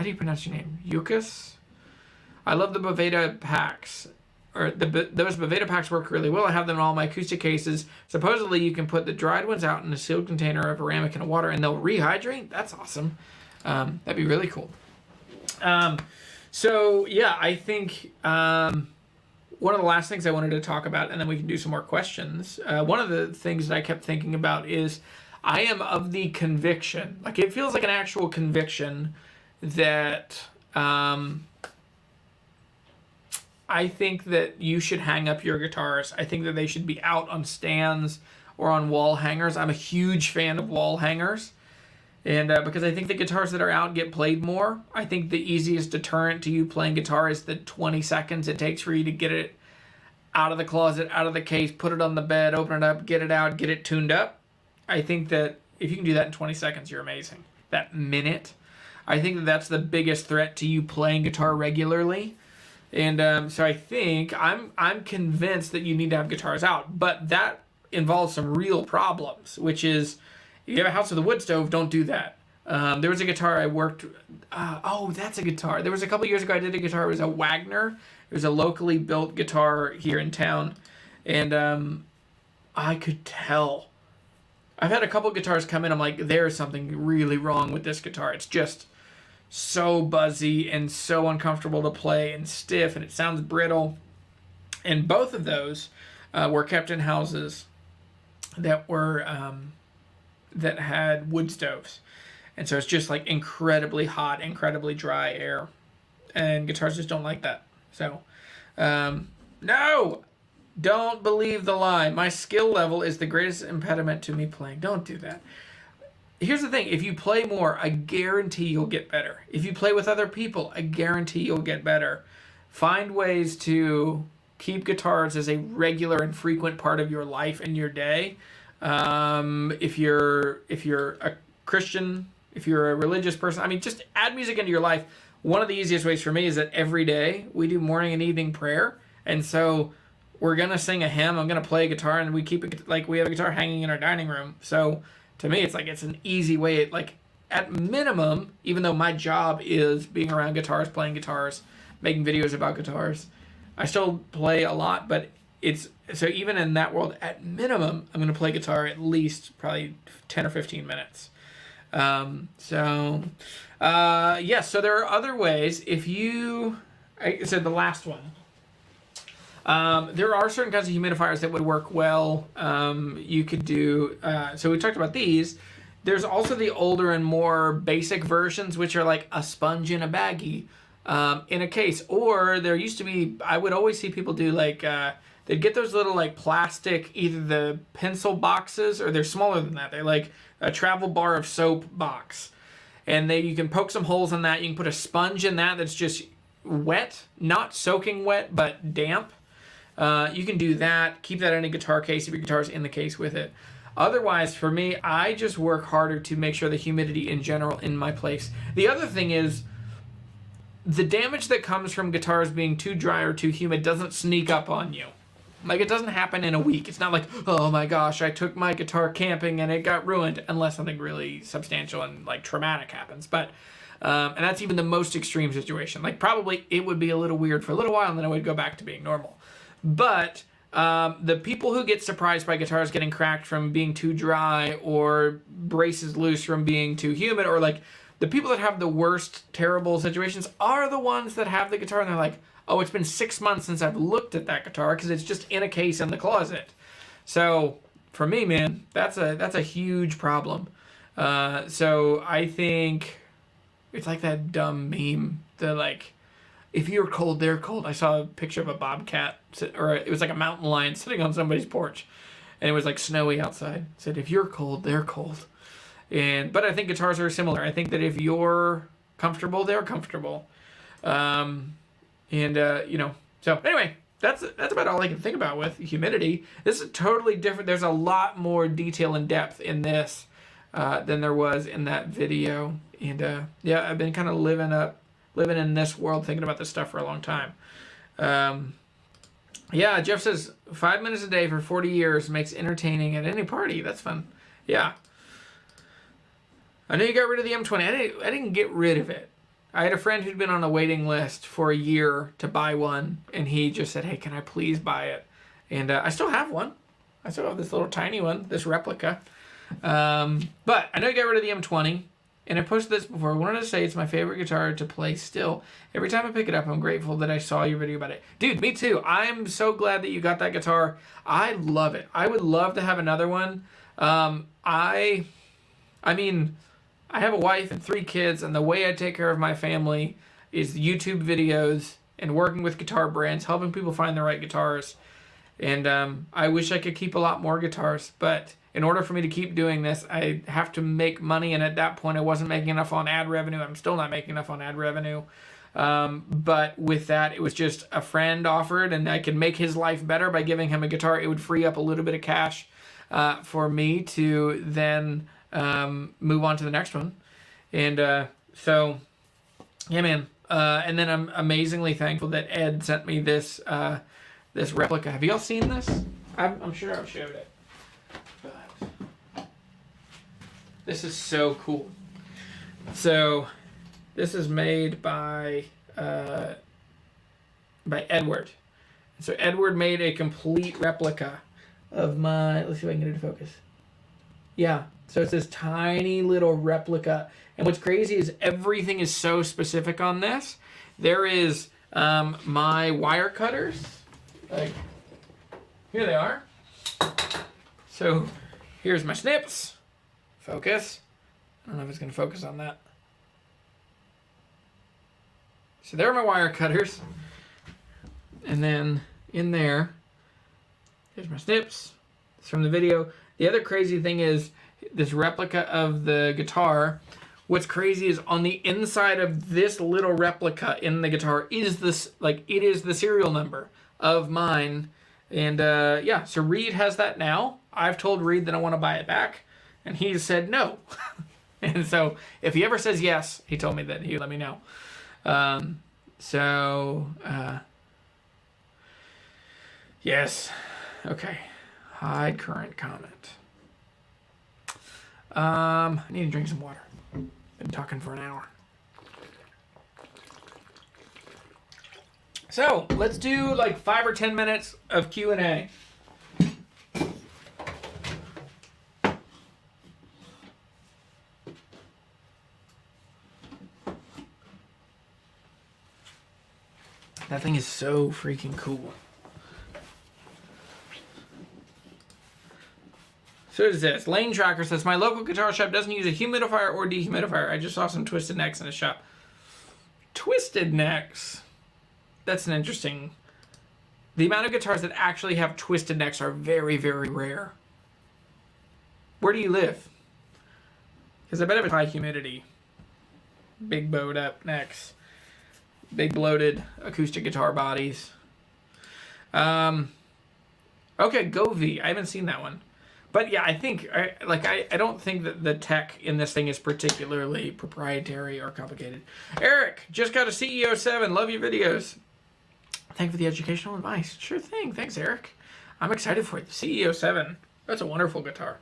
A: do you pronounce your name? Yukas? I love the Boveda packs. Those Boveda packs work really well. I have them in all my acoustic cases. Supposedly you can put the dried ones out in a sealed container of ceramic and water, and they'll rehydrate. That's awesome. That'd be really cool. So yeah, I think one of the last things I wanted to talk about, and then we can do some more questions. One of the things that I kept thinking about is I am of the conviction, like it feels like an actual conviction, that I think that you should hang up your guitars. I think that they should be out on stands or on wall hangers. I'm a huge fan of wall hangers. And because I think the guitars that are out get played more. I think the easiest deterrent to you playing guitar is the 20 seconds it takes for you to get it out of the closet, out of the case, put it on the bed, open it up, get it out, get it tuned up. I think that if you can do that in 20 seconds, you're amazing. That minute, I think that that's the biggest threat to you playing guitar regularly. And so I think I'm convinced that you need to have guitars out, but that involves some real problems, which is if you have a house with a wood stove, don't do that. There was a guitar I worked. That's a guitar. There was a couple years ago I did a guitar. It was a Wagner. It was a locally built guitar here in town, and I could tell. I've had a couple guitars come in. I'm like, there's something really wrong with this guitar. It's just so buzzy and so uncomfortable to play and stiff, and it sounds brittle. And both of those were kept in houses that were that had wood stoves. And so it's just like incredibly hot, incredibly dry air. And guitars just don't like that. So, no! Don't believe the lie. My skill level is the greatest impediment to me playing. Don't do that. Here's the thing. If you play more, I guarantee you'll get better. If you play with other people, I guarantee you'll get better. Find ways to keep guitars as a regular and frequent part of your life and your day. If you're a Christian, if you're a religious person, I mean, just add music into your life. One of the easiest ways for me is that every day we do morning and evening prayer. And so we're going to sing a hymn. I'm going to play a guitar, and we keep it like we have a guitar hanging in our dining room. So to me, it's like it's an easy way. Like at minimum, even though my job is being around guitars, playing guitars, making videos about guitars, I still play a lot, but it's so even in that world, at minimum, I'm going to play guitar at least probably 10 or 15 minutes. So there are other ways. If you, I said the last one, there are certain kinds of humidifiers that would work well. You could do, so we talked about these. There's also the older and more basic versions, which are like a sponge in a baggie, in a case. Or there used to be, I would always see people do like, they'd get those little like plastic, either the pencil boxes, or they're smaller than that. They're like a travel bar of soap box. And you can poke some holes in that. You can put a sponge in that that's just wet, not soaking wet, but damp. You can do that. Keep that in a guitar case if your guitar's in the case with it. Otherwise, for me, I just work harder to make sure the humidity in general in my place. The other thing is, the damage that comes from guitars being too dry or too humid doesn't sneak up on you. Like, it doesn't happen in a week. It's not like, oh my gosh, I took my guitar camping and it got ruined, unless something really substantial and like traumatic happens. But and that's even the most extreme situation. Like, probably it would be a little weird for a little while, and then it would go back to being normal. But the people who get surprised by guitars getting cracked from being too dry, or braces loose from being too humid, or like the people that have the worst terrible situations are the ones that have the guitar and they're like, oh, it's been 6 months since I've looked at that guitar because it's just in a case in the closet. So for me, man, that's a huge problem. So I think it's like that dumb meme that like, if you're cold, they're cold. I saw a picture of a bobcat, or it was like a mountain lion sitting on somebody's porch, and it was like snowy outside. It said, if you're cold, they're cold. But I think guitars are similar. I think that if you're comfortable, they're comfortable. So anyway, that's about all I can think about with humidity. This is totally different. There's a lot more detail and depth in this than there was in that video. And I've been kind of living in this world, thinking about this stuff for a long time. Jeff says 5 minutes a day for 40 years makes entertaining at any party. That's fun. Yeah. I know you got rid of the M20. I didn't get rid of it. I had a friend who'd been on a waiting list for a year to buy one, and he just said, hey, can I please buy it? And I still have one. I still have this little tiny one, this replica. But I know you got rid of the M20, and I posted this before. I wanted to say it's my favorite guitar to play still. Every time I pick it up, I'm grateful that I saw your video about it. Dude, me too. I'm so glad that you got that guitar. I love it. I would love to have another one. I mean, I have a wife and 3 kids, and the way I take care of my family is YouTube videos and working with guitar brands, helping people find the right guitars. And I wish I could keep a lot more guitars, but in order for me to keep doing this, I have to make money, and at that point, I wasn't making enough on ad revenue. I'm still not making enough on ad revenue. But with that, it was just a friend offered, and I could make his life better by giving him a guitar. It would free up a little bit of cash for me to then move on to the next one. And so, yeah, man. And then I'm amazingly thankful that Ed sent me this this replica. Have y'all seen this? I'm sure I've showed it. But this is so cool. So this is made by Edward. So Edward made a complete replica of my. Let's see if I can get it to focus. Yeah. So it's this tiny little replica. And what's crazy is everything is so specific on this. There is my wire cutters. Like, here they are. So here's my snips. Focus. I don't know if it's going to focus on that. So there are my wire cutters. And then in there's my snips. It's from the video. The other crazy thing is this replica of the guitar. What's crazy is on the inside of this little replica in the guitar is this, like, it is the serial number of mine. And yeah, so Reed has that now. I've told Reed that I want to buy it back, and he said no. And so if he ever says yes, he told me that he would let me know. Yes. Okay. Hide current comment. I need to drink some water. Been talking for an hour. So let's do like 5 or 10 minutes of Q&A. That thing is so freaking cool. So is this. Lane Tracker says, my local guitar shop doesn't use a humidifier or dehumidifier. I just saw some Twisted Necks in a shop. Twisted Necks? That's an interesting... The amount of guitars that actually have Twisted Necks are very, very rare. Where do you live? Because I bet it's high humidity. Big bowed up necks. Big bloated acoustic guitar bodies. Okay, Govee. I haven't seen that one. But yeah, I think, I don't think that the tech in this thing is particularly proprietary or complicated. Eric, just got a CEO 7. Love your videos. Thank you for the educational advice. Sure thing. Thanks, Eric. I'm excited for it. The CEO 7. That's a wonderful guitar.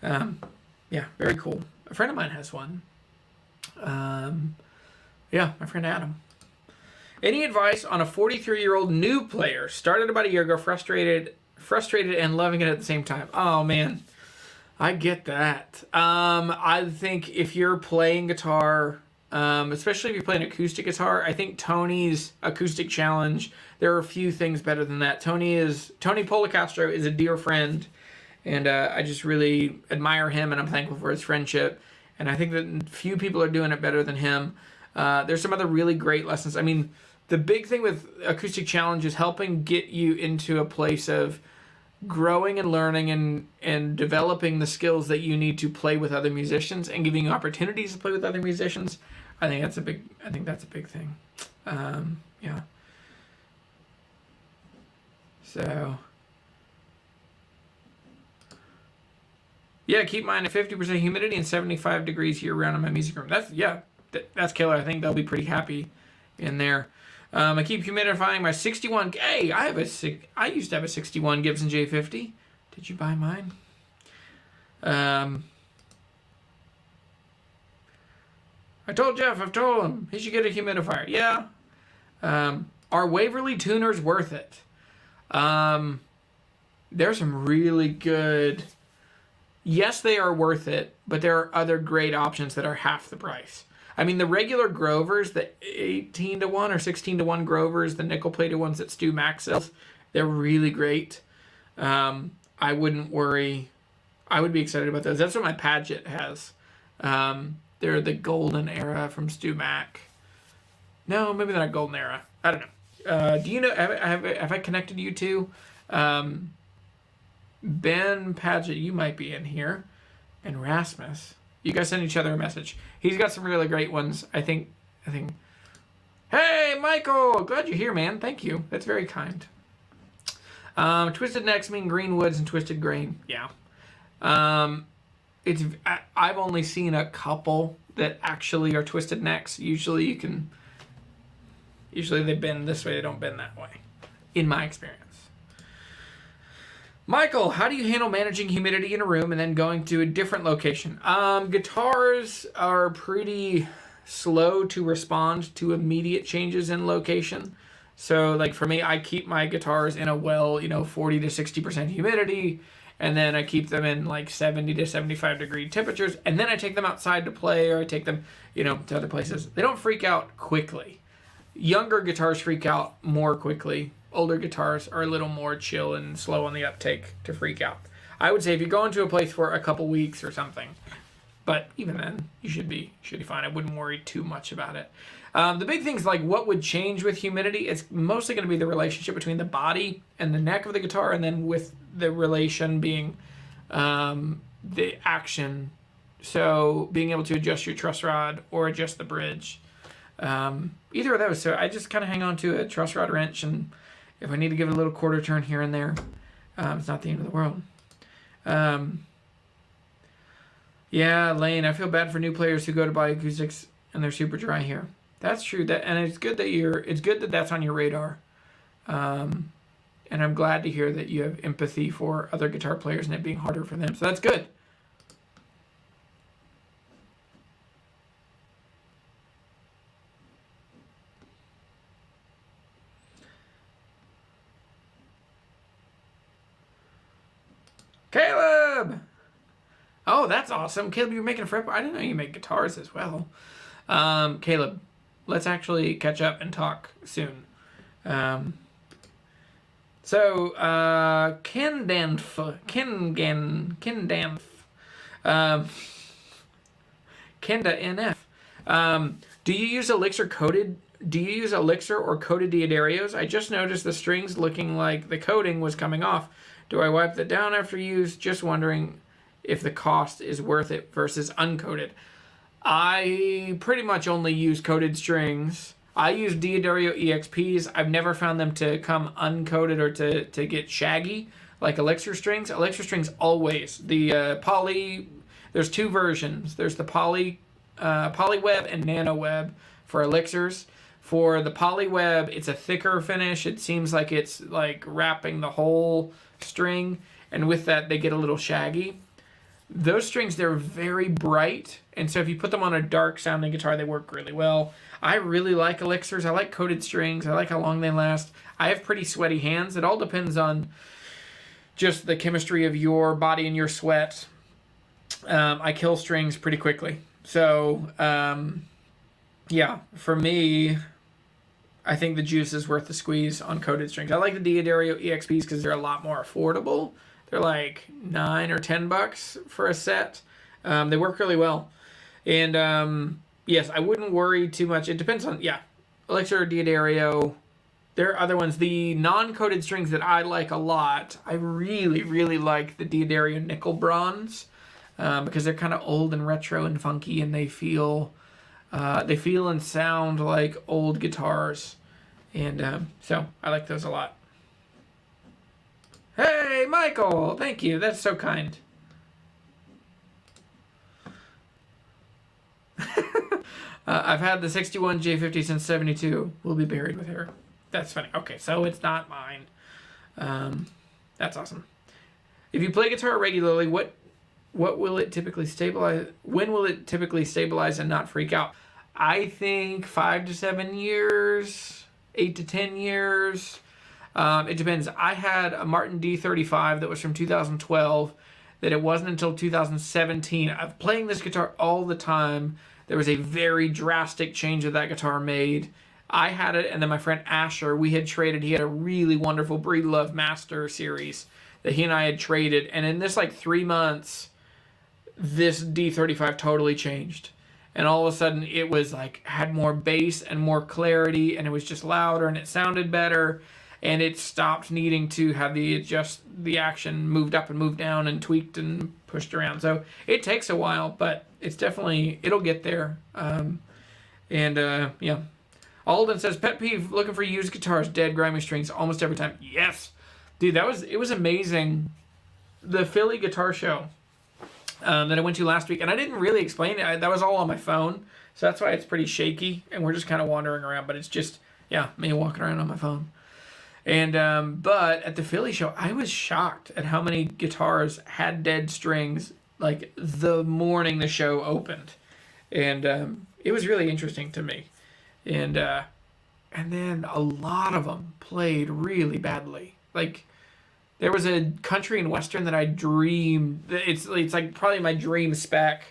A: Yeah, very cool. A friend of mine has one. Yeah, my friend Adam. Any advice on a 43-year-old new player? Started about a year ago, frustrated and loving it at the same time. Oh man, I get that. I think if you're playing guitar, especially if you're playing acoustic guitar, I think Tony's acoustic challenge, there are a few things better than that. Tony Policastro is a dear friend, and I just really admire him, and I'm thankful for his friendship. And I think that few people are doing it better than him. There's some other really great lessons. I mean, the big thing with acoustic challenge is helping get you into a place of growing and learning and developing the skills that you need to play with other musicians and giving you opportunities to play with other musicians. I think that's a big thing. Yeah. So yeah, keep mine at 50% humidity and 75 degrees year round in my music room. That's killer. I think they'll be pretty happy in there. I keep humidifying my 61. Hey, I used to have a 61 Gibson J50. Did you buy mine? I told Jeff. I've told him he should get a humidifier. Yeah. Are Waverly tuners worth it? There's some really good. Yes, they are worth it, but there are other great options that are half the price. I mean, the regular Grovers, the 18-1 or 16-1 Grovers, the nickel-plated ones that Stu Max sells, they're really great. I wouldn't worry. I would be excited about those. That's what my Padgett has. They're the golden era from Stu Mac. No, maybe they're not golden era. I don't know. Do you know, have I connected you two? Ben Padgett, you might be in here. And Rasmus. You guys send each other a message. He's got some really great ones. I think. Hey, Michael! Glad you're here, man. Thank you. That's very kind. Twisted Necks mean green woods and twisted grain. Yeah. I've only seen a couple that actually are twisted necks. Usually they bend this way, they don't bend that way, in my experience. Michael, how do you handle managing humidity in a room and then going to a different location? Guitars are pretty slow to respond to immediate changes in location. So, like, for me, I keep my guitars in a 40 to 60% humidity, and then I keep them in, like, 70 to 75 degree temperatures, and then I take them outside to play, or I take them, to other places. They don't freak out quickly. Younger guitars freak out more quickly. Older guitars are a little more chill and slow on the uptake to freak out. I would say if you're going to a place for a couple weeks or something, but even then, you should be fine. I wouldn't worry too much about it. The big things like what would change with humidity, it's mostly going to be the relationship between the body and the neck of the guitar, and then with the relation being the action. So being able to adjust your truss rod or adjust the bridge. Either of those. So I just kind of hang on to a truss rod wrench, and if I need to give it a little quarter turn here and there, it's not the end of the world. Yeah, Lane, I feel bad for new players who go to buy acoustics and they're super dry here. That's true. And it's good that that's on your radar. And I'm glad to hear that you have empathy for other guitar players and it being harder for them. So that's good. Caleb! Oh, that's awesome. Caleb, you're making a fretboard. I didn't know you make guitars as well. Caleb, let's actually catch up and talk soon. Kendanf, Kenda NF. Do you use Elixir or coated Diodarios? I just noticed the strings looking like the coating was coming off. Do I wipe that down after use? Just wondering if the cost is worth it versus uncoated. I pretty much only use coated strings. I use Diodario EXPs. I've never found them to come uncoated or to get shaggy like Elixir strings. Elixir strings always. The poly, there's two versions. There's the poly web and nano web for Elixirs. For the poly web, it's a thicker finish. It seems like it's like wrapping the whole string, and with that they get a little shaggy. Those strings, they're very bright, and so if you put them on a dark sounding guitar, they work really well. I really like Elixirs. I like coated strings. I like how long they last. I have pretty sweaty hands. It all depends on just the chemistry of your body and your sweat. I kill strings pretty quickly. So, yeah, for me, I think the juice is worth the squeeze on coated strings. I like the Diodario EXPs because they're a lot more affordable. They're like $9 or $10 for a set. They work really well. And yes, I wouldn't worry too much. It depends on, Elixir, Diodario. There are other ones. The non-coated strings that I like a lot, I really, really like the Diodario Nickel Bronze because they're kind of old and retro and funky, and they feel and sound like old guitars. And so I like those a lot. Hey, Michael! Thank you. That's so kind. I've had the 61 J50 since 72. We'll be buried with her. That's funny. Okay, so it's not mine. That's awesome. If you play guitar regularly, what will it typically stabilize? When will it typically stabilize and not freak out? I think 5 to 7 years, 8 to 10 years. It depends. I had a Martin D35 that was from 2012 that it wasn't until 2017. I'm playing this guitar all the time. There was a very drastic change that guitar made. I had it, and then my friend Asher, we had traded. He had a really wonderful Breedlove Master series that he and I had traded. And in this 3 months, this D35 totally changed. And all of a sudden, it was had more bass and more clarity, and it was just louder, and it sounded better. And it stopped needing to have the action moved up and moved down and tweaked and pushed around. So it takes a while, but it's definitely, it'll get there. Yeah. Alden says, pet peeve, looking for used guitars, dead grimy strings almost every time. Yes. Dude, it was amazing. The Philly Guitar Show that I went to last week, and I didn't really explain it. That was all on my phone, so that's why it's pretty shaky, and we're just kind of wandering around, but it's just, yeah, me walking around on my phone. And but at the Philly show, I was shocked at how many guitars had dead strings like the morning the show opened, and it was really interesting to me, and then a lot of them played really badly. Like there was a country and western that I dreamed. It's like probably my dream spec.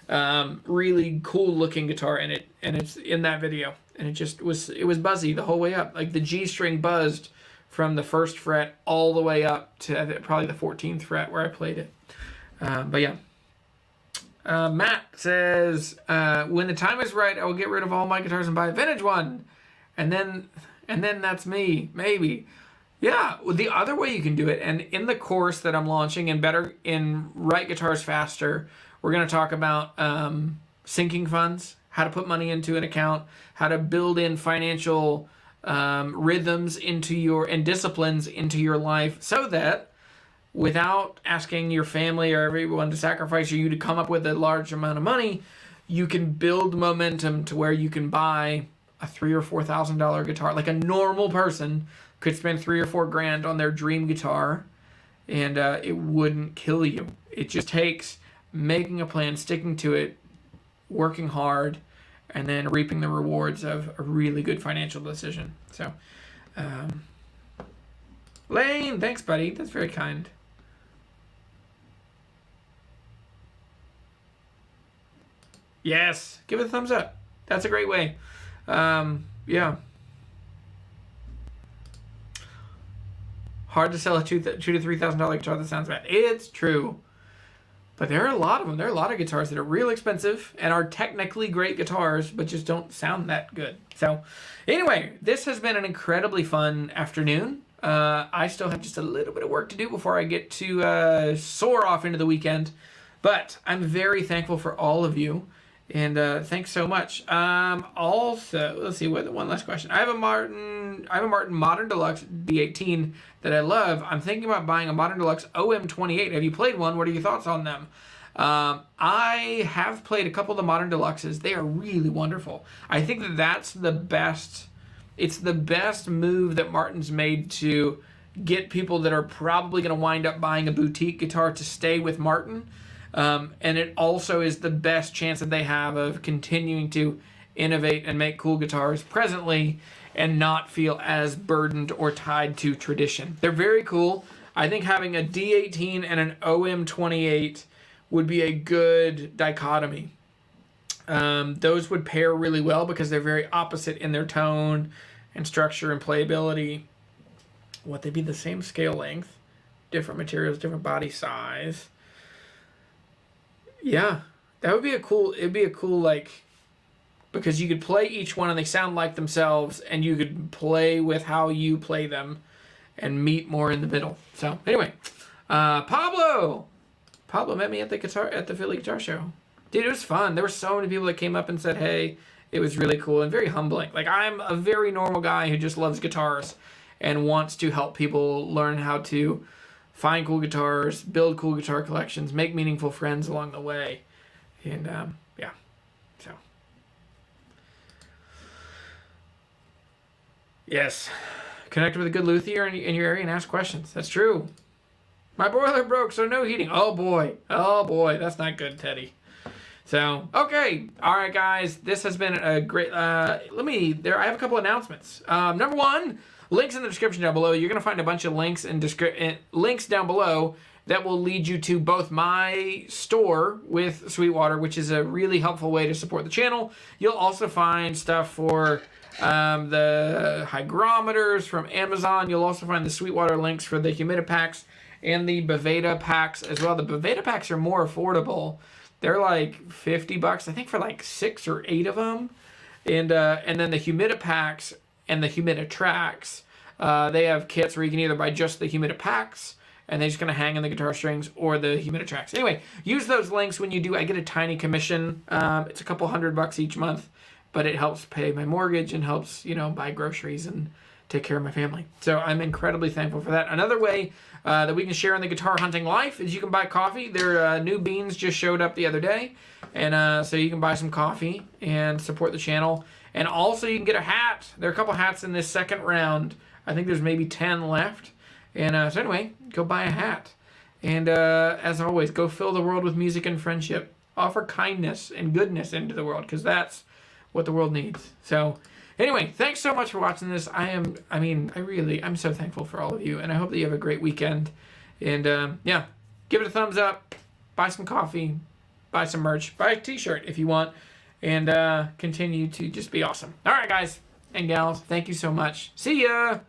A: Really cool looking guitar, and it's in that video, and it was buzzy the whole way up. Like the G string buzzed from the 1st fret all the way up to probably the 14th fret where I played it. But yeah. Matt says, when the time is right, I will get rid of all my guitars and buy a vintage one. And then that's me, maybe. Yeah, well, the other way you can do it, and in the course that I'm launching in Write Guitars Faster, we're going to talk about sinking funds, how to put money into an account, how to build in financial rhythms and disciplines into your life so that without asking your family or everyone to sacrifice you to come up with a large amount of money, you can build momentum to where you can buy a $3,000 or $4,000 guitar. Like a normal person could spend $3,000 or $4,000 on their dream guitar, and it wouldn't kill you. It just takes making a plan, sticking to it, working hard, and then reaping the rewards of a really good financial decision. So, Lane, thanks, buddy. That's very kind. Yes, give it a thumbs up. That's a great way. Yeah. Hard to sell a $2,000 to $3,000 guitar that sounds bad. It's true. But there are a lot of them. There are a lot of guitars that are real expensive and are technically great guitars, but just don't sound that good. So anyway, this has been an incredibly fun afternoon. I still have just a little bit of work to do before I get to soar off into the weekend. But I'm very thankful for all of you. And thanks so much. Also, let's see, one last question. I have a Martin Modern Deluxe D18 that I love. I'm thinking about buying a Modern Deluxe OM28. Have you played one? What are your thoughts on them? I have played a couple of the Modern Deluxes. They are really wonderful. I think that's the best. It's the best move that Martin's made to get people that are probably going to wind up buying a boutique guitar to stay with Martin. And it also is the best chance that they have of continuing to innovate and make cool guitars presently and not feel as burdened or tied to tradition. They're very cool. I think having a D18 and an OM28 would be a good dichotomy. Those would pair really well because they're very opposite in their tone and structure and playability. Would they be the same scale length, different materials, different body size? Yeah, that would be it'd be a cool, like, because you could play each one and they sound like themselves, and you could play with how you play them and meet more in the middle. So anyway, Pablo met me at the Philly Guitar Show. Dude, it was fun. There were so many people that came up and said, hey, it was really cool and very humbling. Like, I'm a very normal guy who just loves guitars and wants to help people learn how to find cool guitars, build cool guitar collections, make meaningful friends along the way. And, yeah. So. Yes. Connect with a good luthier in your area and ask questions. That's true. My boiler broke, so no heating. Oh, boy. Oh, boy. That's not good, Teddy. So, okay. All right, guys. This has been a great... I have a couple announcements. Number one... Links in the description down below. You're going to find a bunch of links links down below that will lead you to both my store with Sweetwater, which is a really helpful way to support the channel. You'll also find stuff for the hygrometers from Amazon. You'll also find the Sweetwater links for the Humidipacks and the Boveda packs as well. The Boveda packs are more affordable. They're like $50, I think, for like 6 or 8 of them. And then the Humidipacks and the Humiditracks, they have kits where you can either buy just the Humidipacks and they're just going to hang in the guitar strings, or the Humiditracks. Anyway, use those links when you do. I get a tiny commission. It's a couple $100 each month, but it helps pay my mortgage and helps, buy groceries and take care of my family. So I'm incredibly thankful for that. Another way that we can share in the guitar hunting life is you can buy coffee. Their new beans just showed up the other day. And so you can buy some coffee and support the channel. And also you can get a hat. There are a couple hats in this second round. I think there's maybe 10 left. And so anyway, go buy a hat. And as always, go fill the world with music and friendship. Offer kindness and goodness into the world, because that's what the world needs. So anyway, thanks so much for watching this. I'm so thankful for all of you, and I hope that you have a great weekend. And yeah, give it a thumbs up, buy some coffee, buy some merch, buy a t-shirt if you want, and continue to just be awesome. All right, guys and gals, thank you so much. See ya!